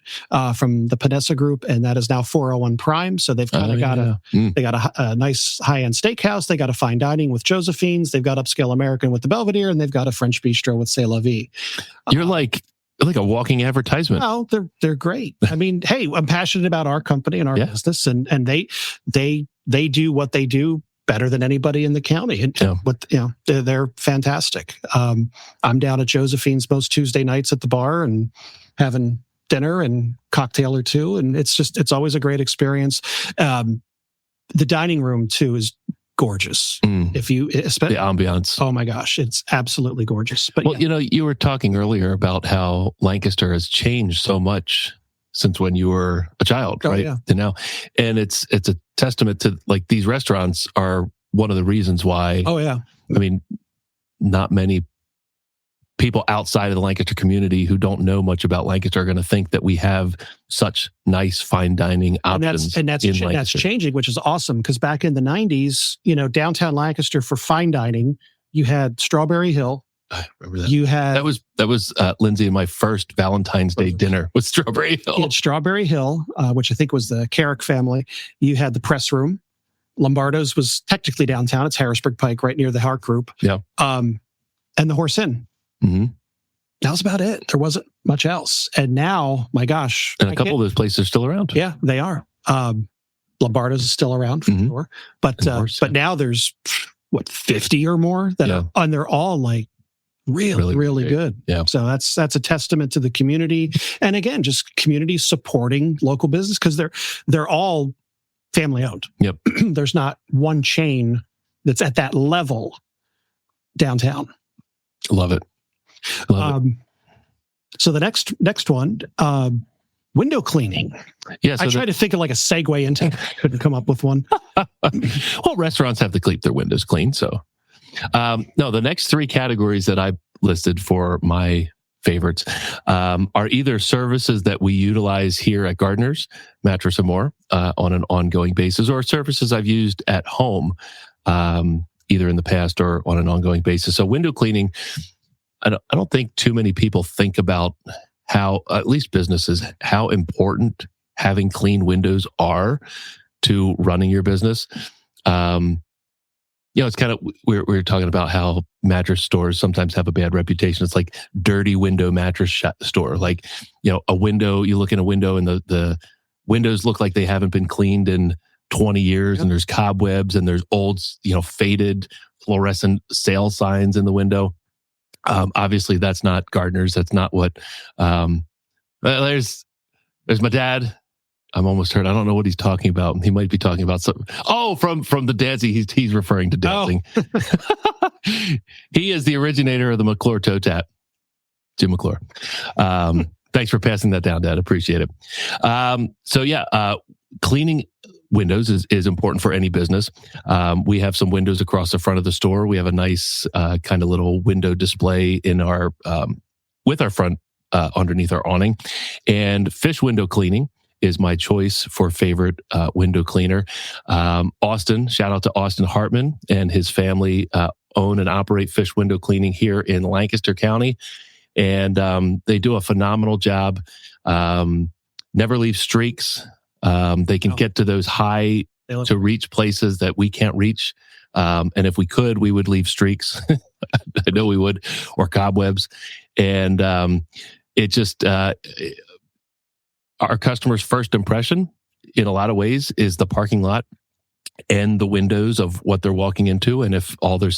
from the Panessa Group, and that is now 401 Prime. So they've kind of got a nice high-end steakhouse. They got a fine dining with Josephine's. They've got upscale American with the Belvedere, and they've got a French bistro with C'est La Vie. You're like a walking advertisement. No, they're great. I mean, hey, I'm passionate about our company and our business, and they do what they do better than anybody in the county. And they're fantastic. I'm down at Josephine's most Tuesday nights at the bar and having dinner and cocktail or two, and it's always a great experience. The dining room too is gorgeous. If you the ambiance, oh my gosh, it's absolutely gorgeous. But you were talking earlier about how Lancaster has changed so much since when you were a child, right? Yeah. To now, and it's a testament to like these restaurants are one of the reasons why. Oh yeah, I mean, not many people outside of the Lancaster community who don't know much about Lancaster are going to think that we have such nice fine dining options. And that's changing, which is awesome, because back in the 90s, downtown Lancaster for fine dining, you had Strawberry Hill. I remember that. That was Lindsay and my first Valentine's Day dinner with Strawberry Hill. You had Strawberry Hill, which I think was the Carrick family. You had the Press Room. Lombardo's was technically downtown. It's Harrisburg Pike, right near the Hart Group. Yeah. And the Horse Inn. Mm-hmm. That was about it. There wasn't much else. And now, my gosh. And a couple of those places are still around. Yeah, they are. Lombardo's is still around for sure. But now there's, 50 or more that are, and they're all like really good. Yeah. So that's a testament to the community, and again, just community supporting local business, because they're all family owned. Yep. There's not one chain that's at that level downtown. Love it. So the next one, window cleaning. Yeah, so I tried to think of like a segue into it. Couldn't come up with one. Well, restaurants have to keep their windows clean. So, no, the next three categories that I listed for my favorites are either services that we utilize here at Gardeners, Mattress and More, on an ongoing basis, or services I've used at home, either in the past or on an ongoing basis. So window cleaning, I don't think too many people think about how, at least businesses, how important having clean windows are to running your business. It's kind of, we're talking about how mattress stores sometimes have a bad reputation. It's like dirty window mattress store. Like, a window, you look in a window and the windows look like they haven't been cleaned in 20 years. Yep. And there's cobwebs and there's old, faded fluorescent sale signs in the window. Obviously that's not Gardeners. That's not what, there's my dad. I'm almost hurt. I don't know what he's talking about. He might be talking about something. Oh, from the dancing. He's referring to dancing. Oh. He is the originator of the McClure toe tap. Jim McClure. Thanks for passing that down, Dad. Appreciate it. Cleaning windows is important for any business. We have some windows across the front of the store. We have a nice kind of little window display in our with our front underneath our awning. And fish window cleaning is my choice for favorite window cleaner. Austin, shout out to Austin Hartman and his family own and operate fish window cleaning here in Lancaster County. And they do a phenomenal job. Never leave streaks. They can get to those high to reach places that we can't reach. And if we could, we would leave streaks. I know we would, or cobwebs. And it just... our customer's first impression, in a lot of ways, is the parking lot and the windows of what they're walking into. And if all they're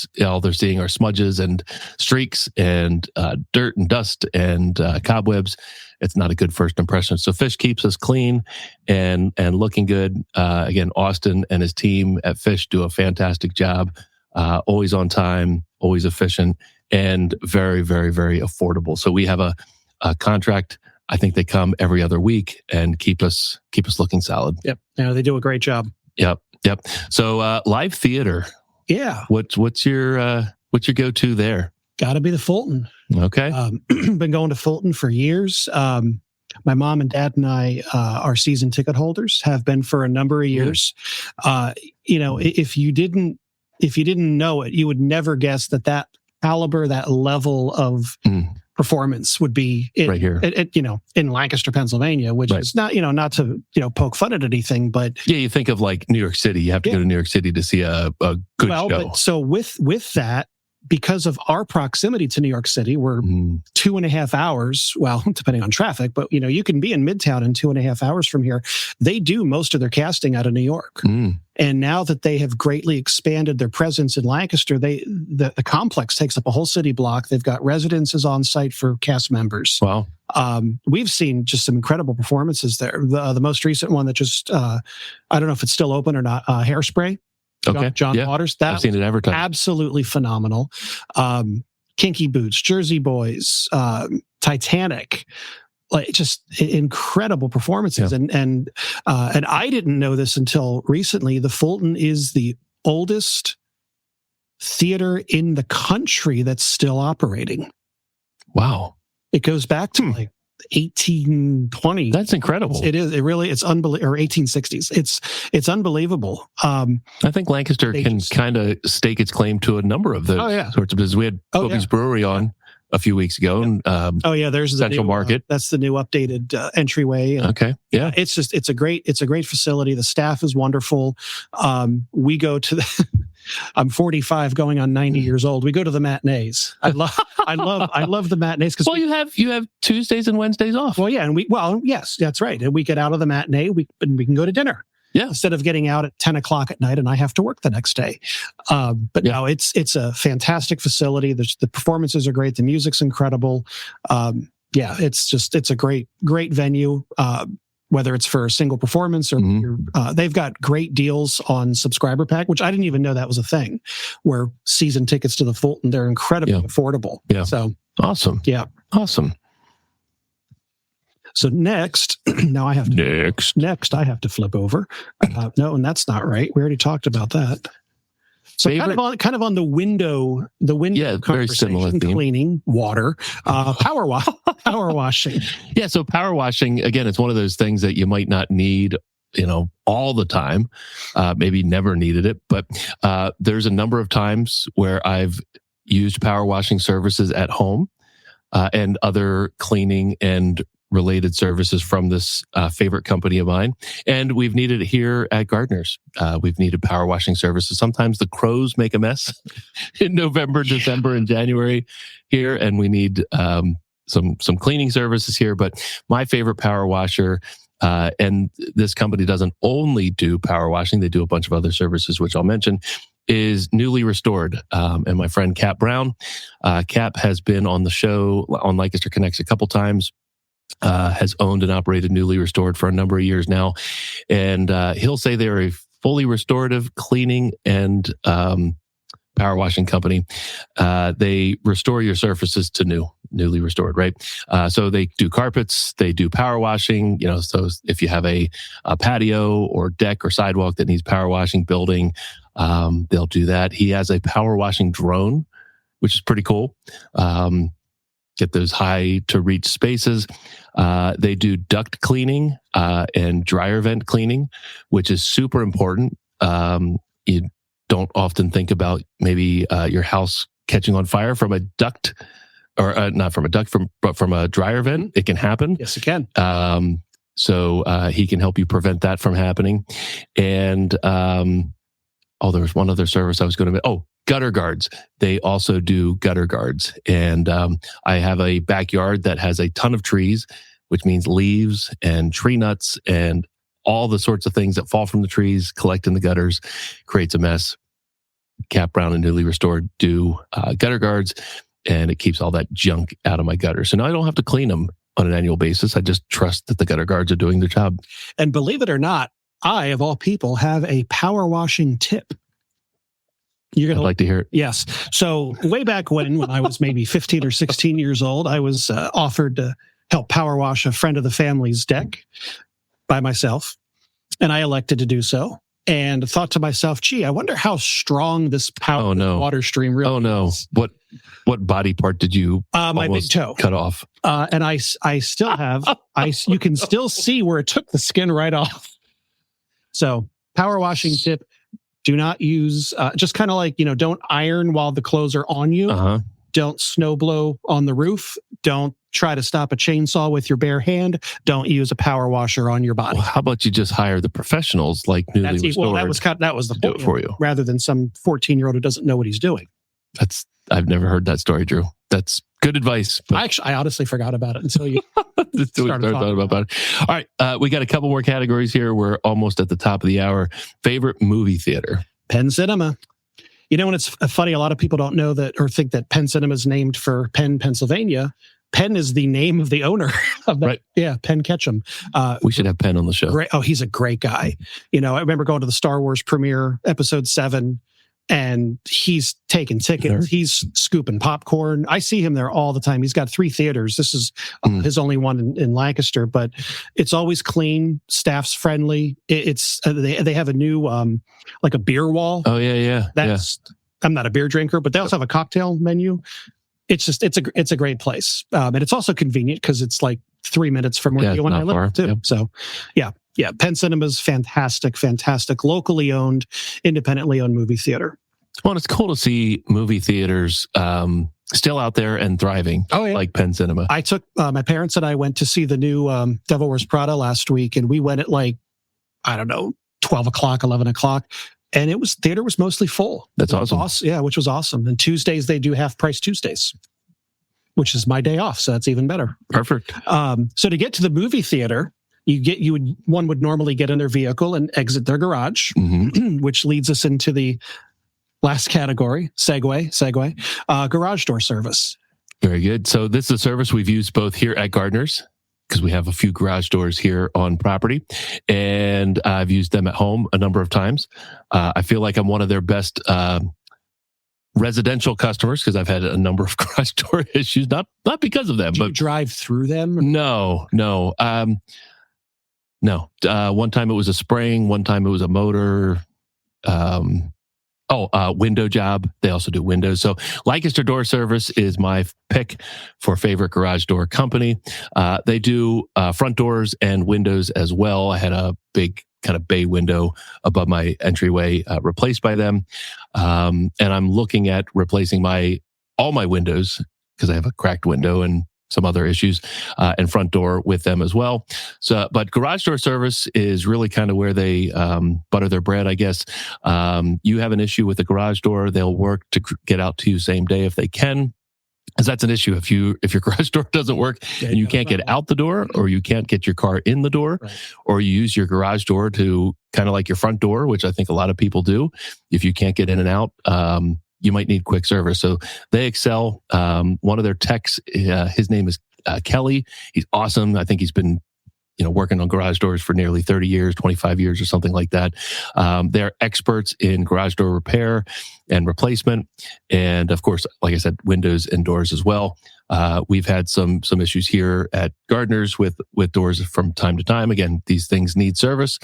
seeing are smudges and streaks and dirt and dust and cobwebs, it's not a good first impression. So Fish keeps us clean and looking good. Again, Austin and his team at Fish do a fantastic job. Always on time, always efficient, and very, very, very affordable. So we have a contract. I think they come every other week and keep us looking solid. Yep. Yeah, they do a great job. Yep. So live theater. Yeah. What's your go-to there? Got to be the Fulton. Okay. Been going to Fulton for years. My mom and dad and I are season ticket holders. Have been for a number of years. If you didn't know it, you would never guess that caliber, that level of performance would be right here, in Lancaster, Pennsylvania, which is not, not to, poke fun at anything, but yeah, you think of like New York City, you have to go to New York City to see a good show. But so with that, because of our proximity to New York City, we're 2.5 hours, well, depending on traffic, but you can be in Midtown in 2.5 hours from here. They do most of their casting out of New York. And now that they have greatly expanded their presence in Lancaster, the complex takes up a whole city block. They've got residences on site for cast members. Wow. We've seen just some incredible performances there. The most recent one that just, I don't know if it's still open or not, Hairspray. Okay. John Waters. I've seen it advertised. Absolutely phenomenal. Kinky Boots, Jersey Boys, Titanic, like just incredible performances. Yeah. And I didn't know this until recently. The Fulton is the oldest theater in the country that's still operating. Wow. It goes back to like 1820. That's incredible. It is. It really. It's unbelievable. Or 1860s. It's unbelievable. I think Lancaster can kind of stake its claim to a number of those sorts of businesses. We had Kobe's Brewery on a few weeks ago. And, there's the Central Market. That's the new updated entryway. Okay. Yeah. It's a great facility. The staff is wonderful. We go to I'm 45 going on 90 years old. We go to the matinees. I love the matinees because you have Tuesdays and Wednesdays off. Well, yeah, and yes, that's right. And we get out of the matinee, we can go to dinner. Yeah. instead of getting out at 10 o'clock at night and I have to work the next day. But no, it's a fantastic facility. The performances are great. The music's incredible. It's a great venue. Whether it's for a single performance or they've got great deals on subscriber pack, which I didn't even know that was a thing, where season tickets to the Fulton, they're incredibly affordable. Yeah. So awesome. Yeah. Awesome. So next, now I have to I have to flip over. No, and that's not right. We already talked about that. So kind of on the window very similar theme. Cleaning, water, power washing. Yeah, so power washing, again, it's one of those things that you might not need, all the time. Maybe never needed it, but there's a number of times where I've used power washing services at home and other cleaning and related services from this favorite company of mine. And we've needed it here at Gardeners. We've needed power washing services. Sometimes the crows make a mess in November, December, and January here, and we need some cleaning services here. But my favorite power washer, and this company doesn't only do power washing, they do a bunch of other services, which I'll mention, is Newly Restored. And my friend Cap Brown. Cap has been on the show on Lancaster Connects a couple times. Has owned and operated Newly Restored for a number of years now. And he'll say they're a fully restorative cleaning and power washing company. They restore your surfaces to newly restored, right? So they do carpets, they do power washing, so if you have a patio or deck or sidewalk that needs power washing, building, they'll do that. He has a power washing drone, which is pretty cool. Get those high to reach spaces. They do duct cleaning and dryer vent cleaning, which is super important. You don't often think about maybe your house catching on fire from a duct, or not from a duct, but from a dryer vent. It can happen. Yes, it can. So he can help you prevent that from happening. And there was one other service I was going to. Gutter guards. They also do gutter guards. And I have a backyard that has a ton of trees, which means leaves and tree nuts and all the sorts of things that fall from the trees, collect in the gutters, creates a mess. Cap Brown and Newly Restored do gutter guards, and it keeps all that junk out of my gutter. So now I don't have to clean them on an annual basis. I just trust that the gutter guards are doing their job. And believe it or not, I, of all people, have a power washing tip. I'd like to hear it. Yes. So way back when I was maybe 15 or 16 years old, I was offered to help power wash a friend of the family's deck by myself. And I elected to do so and thought to myself, gee, I wonder how strong this water stream really is. What body part did you my big toe cut off? And I still have, you can still see where it took the skin right off. So power washing tip. Do not use, just kind of like, don't iron while the clothes are on you. Don't snow blow on the roof. Don't try to stop a chainsaw with your bare hand. Don't use a power washer on your body. Well, how about you just hire the professionals like Newly Restored? Well, that was the point. Do it for you. Rather than some 14-year-old who doesn't know what he's doing. I've never heard that story, Drew. That's good advice. I honestly forgot about it until you started talking about it. All right. We got a couple more categories here. We're almost at the top of the hour. Favorite movie theater? Penn Cinema. And it's funny, a lot of people don't know that or think that Penn Cinema is named for Penn, Pennsylvania. Penn is the name of the owner of that. Right. Yeah, Penn Ketchum. We should have Penn on the show. Great. Oh, he's a great guy. I remember going to the Star Wars premiere, Episode 7, and he's taking tickets. He's scooping popcorn. I see him there all the time. He's got 3 theaters. This is his only one in Lancaster, but it's always clean. Staff's friendly. It's they have a new like a beer wall. Oh yeah. I'm not a beer drinker, but they also have a cocktail menu. It's a great place, and it's also convenient because it's like 3 minutes from where you and I live too. Yep. So yeah, Penn Cinema's fantastic, locally owned, independently owned movie theater. Well, it's cool to see movie theaters still out there and thriving. Oh, yeah. Like Penn Cinema. I took my parents and I went to see the new Devil Wears Prada last week, and we went at 12 o'clock, 11 o'clock. And theater was mostly full. That's awesome. Yeah, which was awesome. And Tuesdays, they do half price Tuesdays, which is my day off. So that's even better. Perfect. So to get to the movie theater, one would normally get in their vehicle and exit their garage, which leads us into the last category, segue, garage door service. Very good. So this is a service we've used both here at Gardner's, because we have a few garage doors here on property, and I've used them at home a number of times. I feel like I'm one of their best residential customers, because I've had a number of garage door issues, not because of them. Do you drive through them? No. One time it was a spring, one time it was a motor. Window job. They also do windows. So Lancaster Door Service is my pick for favorite garage door company. They do front doors and windows as well. I had a big kind of bay window above my entryway replaced by them. And I'm looking at replacing all my windows, because I have a cracked window and some other issues, and front door with them as well. So, but garage door service is really kind of where they butter their bread, I guess. You have an issue with the garage door, they'll work to get out to you same day if they can, because that's an issue. If your garage door doesn't work and you can't get out the door, or you can't get your car in the door, right, or you use your garage door to kind of like your front door, which I think a lot of people do. If you can't get in and out, you might need quick service. So they excel. One of their techs, his name is Kelly. He's awesome. I think he's been working on garage doors for nearly 30 years, 25 years or something like that. They're experts in garage door repair and replacement. And of course, like I said, windows and doors as well. We've had some issues here at Gardner's with doors from time to time. Again, these things need service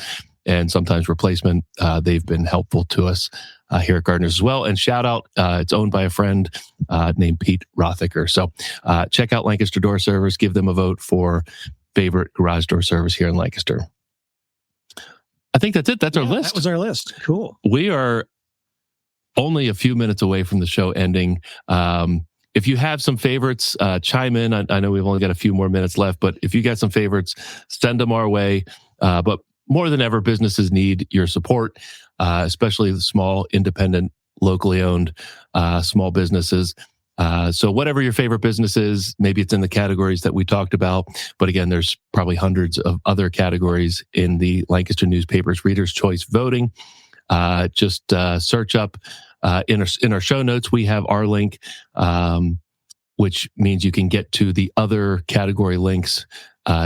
and sometimes replacement. They've been helpful to us here at Gardner's as well. And shout out, it's owned by a friend named Pete Rothicker. So check out Lancaster Door Service. Give them a vote for favorite garage door service here in Lancaster. I think that's it. That's our list. That was our list. Cool. We are only a few minutes away from the show ending. If you have some favorites, chime in. I know we've only got a few more minutes left, but if you got some favorites, send them our way. But more than ever, businesses need your support, especially the small, independent, locally owned small businesses. So whatever your favorite business is, maybe it's in the categories that we talked about. But again, there's probably hundreds of other categories in the Lancaster newspaper's Reader's Choice voting. Just search up in our show notes. We have our link, which means you can get to the other category links.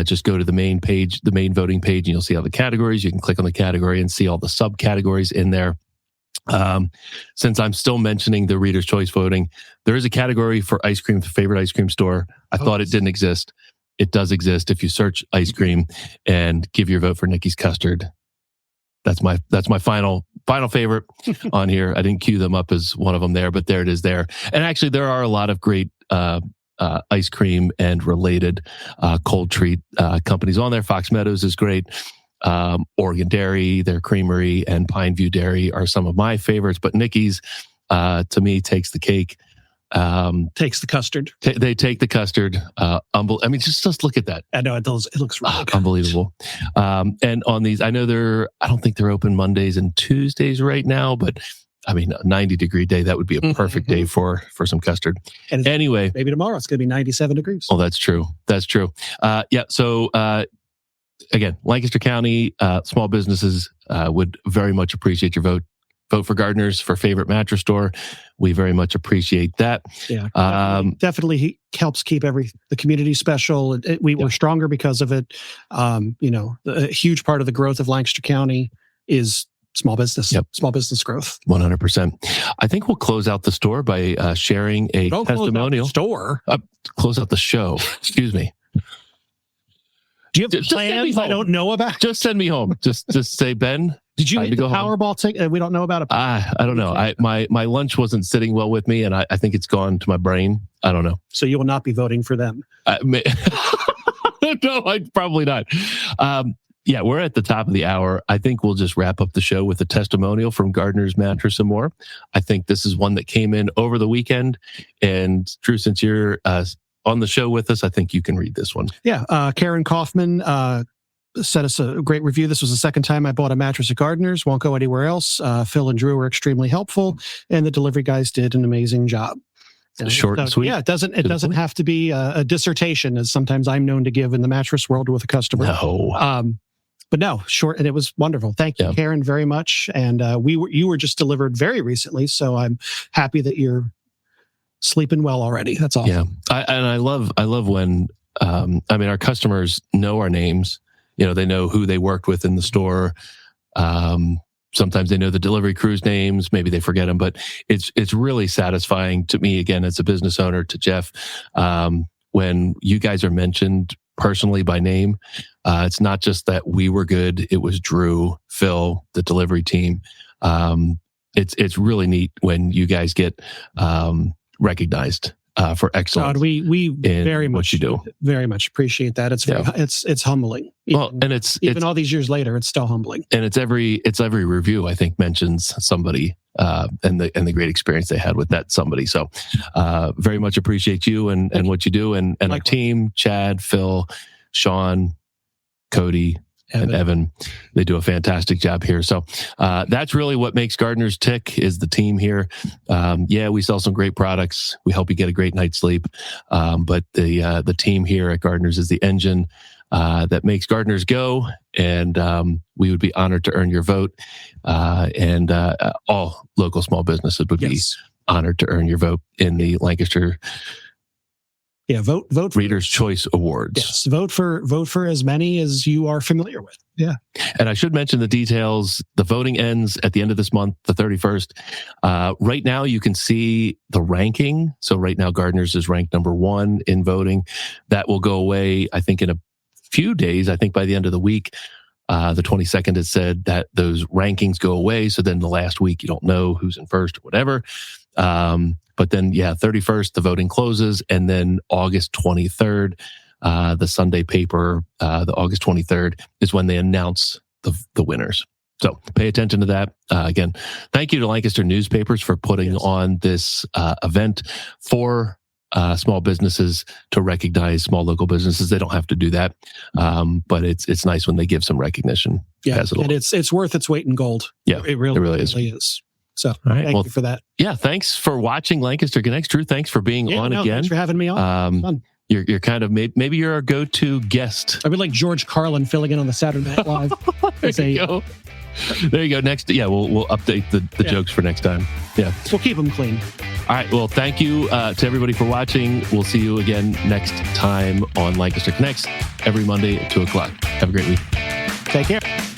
Just go to the main page, the main voting page, and you'll see all the categories. You can click on the category and see all the subcategories in there. Since I'm still mentioning the Reader's Choice voting, there is a category for ice cream, favorite ice cream store. I thought it didn't exist. It does exist. If you search ice cream and give your vote for Nikki's Custard, that's my final favorite on here. I didn't queue them up as one of them there, but there it is there. And actually, there are a lot of great ice cream and related cold treat companies on there. Fox Meadows is great. Oregon Dairy, their creamery, and Pineview Dairy are some of my favorites. But Nikki's, to me, takes the cake. Takes the custard. They take the custard. I mean, just look at that. I know it looks really good. Unbelievable. And on these, I don't think they're open Mondays and Tuesdays right now, but I mean, a 90-degree day, that would be a perfect day for some custard. And anyway, maybe tomorrow it's going to be 97 degrees. Oh, that's true. Yeah. So, again, Lancaster County small businesses would very much appreciate your vote. Vote for Gardner's for favorite mattress store. We very much appreciate that. Yeah, definitely helps keep the community special. We're stronger because of it. A huge part of the growth of Lancaster County is small business. Small business growth. 100%. I think we'll close out the store by sharing a testimonial. Close out the show. Excuse me. Do you have plans I don't know about? Just send me home. Just say, Ben. Did you hit the Powerball ticket? We don't know about it. I don't know. My lunch wasn't sitting well with me, and I think it's gone to my brain. I don't know. So you will not be voting for them? No, probably not. Yeah, we're at the top of the hour. I think we'll just wrap up the show with a testimonial from Gardner's Mattress and More. I think this is one that came in over the weekend. And Drew, since you're on the show with us, I think you can read this one. Yeah, Karen Kaufman sent us a great review. This was the second time I bought a mattress at Gardner's. Won't go anywhere else. Phil and Drew were extremely helpful, and the delivery guys did an amazing job. Short and sweet. Yeah, it doesn't have to be a dissertation, as sometimes I'm known to give in the mattress world with a customer. No. But no, short, and it was wonderful. Thank you, Karen, very much. And you were just delivered very recently, so I'm happy that you're sleeping well already. That's awesome. Yeah, I love when our customers know our names. They know who they worked with in the store. Sometimes they know the delivery crew's names. Maybe they forget them, but it's really satisfying to me, again, as a business owner, to Jeff, when you guys are mentioned personally by name. It's not just that we were good. It was Drew, Phil, the delivery team. It's really neat when you guys get recognized for excellence. God, we very much what you do. Very much appreciate that. It's humbling. And it's all these years later, it's still humbling. And it's every review, I think, mentions somebody and the great experience they had with that somebody. So very much appreciate you and what you do, and our team, Chad, Phil, Sean, Cody, and Evan. They do a fantastic job here. So that's really what makes Gardeners tick, is the team here. We sell some great products. We help you get a great night's sleep. But the team here at Gardeners is the engine that makes Gardeners go. And we would be honored to earn your vote. And all local small businesses would be honored to earn your vote in the Lancaster vote Reader's Choice Awards. Yes, vote for as many as you are familiar with. Yeah. And I should mention the details. The voting ends at the end of this month, the 31st. Right now, you can see the ranking. So right now, Gardeners is ranked number 1 in voting. That will go away, I think, in a few days. I think by the end of the week, the 22nd, it said that those rankings go away. So then the last week, you don't know who's in first or whatever. But then, 31st, the voting closes. And then August 23rd, the Sunday paper, the August 23rd is when they announce the winners. So pay attention to that. Again, thank you to Lancaster newspapers for putting on this event for small businesses to recognize small local businesses. They don't have to do that. But it's nice when they give some recognition. Yeah, and it's worth its weight in gold. Yeah, it really is. So thank you for that. Yeah, thanks for watching Lancaster Connects. Drew, thanks for being on again. Thanks for having me on. Fun. You're kind of maybe you're our go-to guest. I'd be like George Carlin filling in on the Saturday Night Live. There you go. Next, we'll update the jokes for next time. Yeah, we'll keep them clean. All right. Well, thank you to everybody for watching. We'll see you again next time on Lancaster Connects every Monday at 2:00. Have a great week. Take care.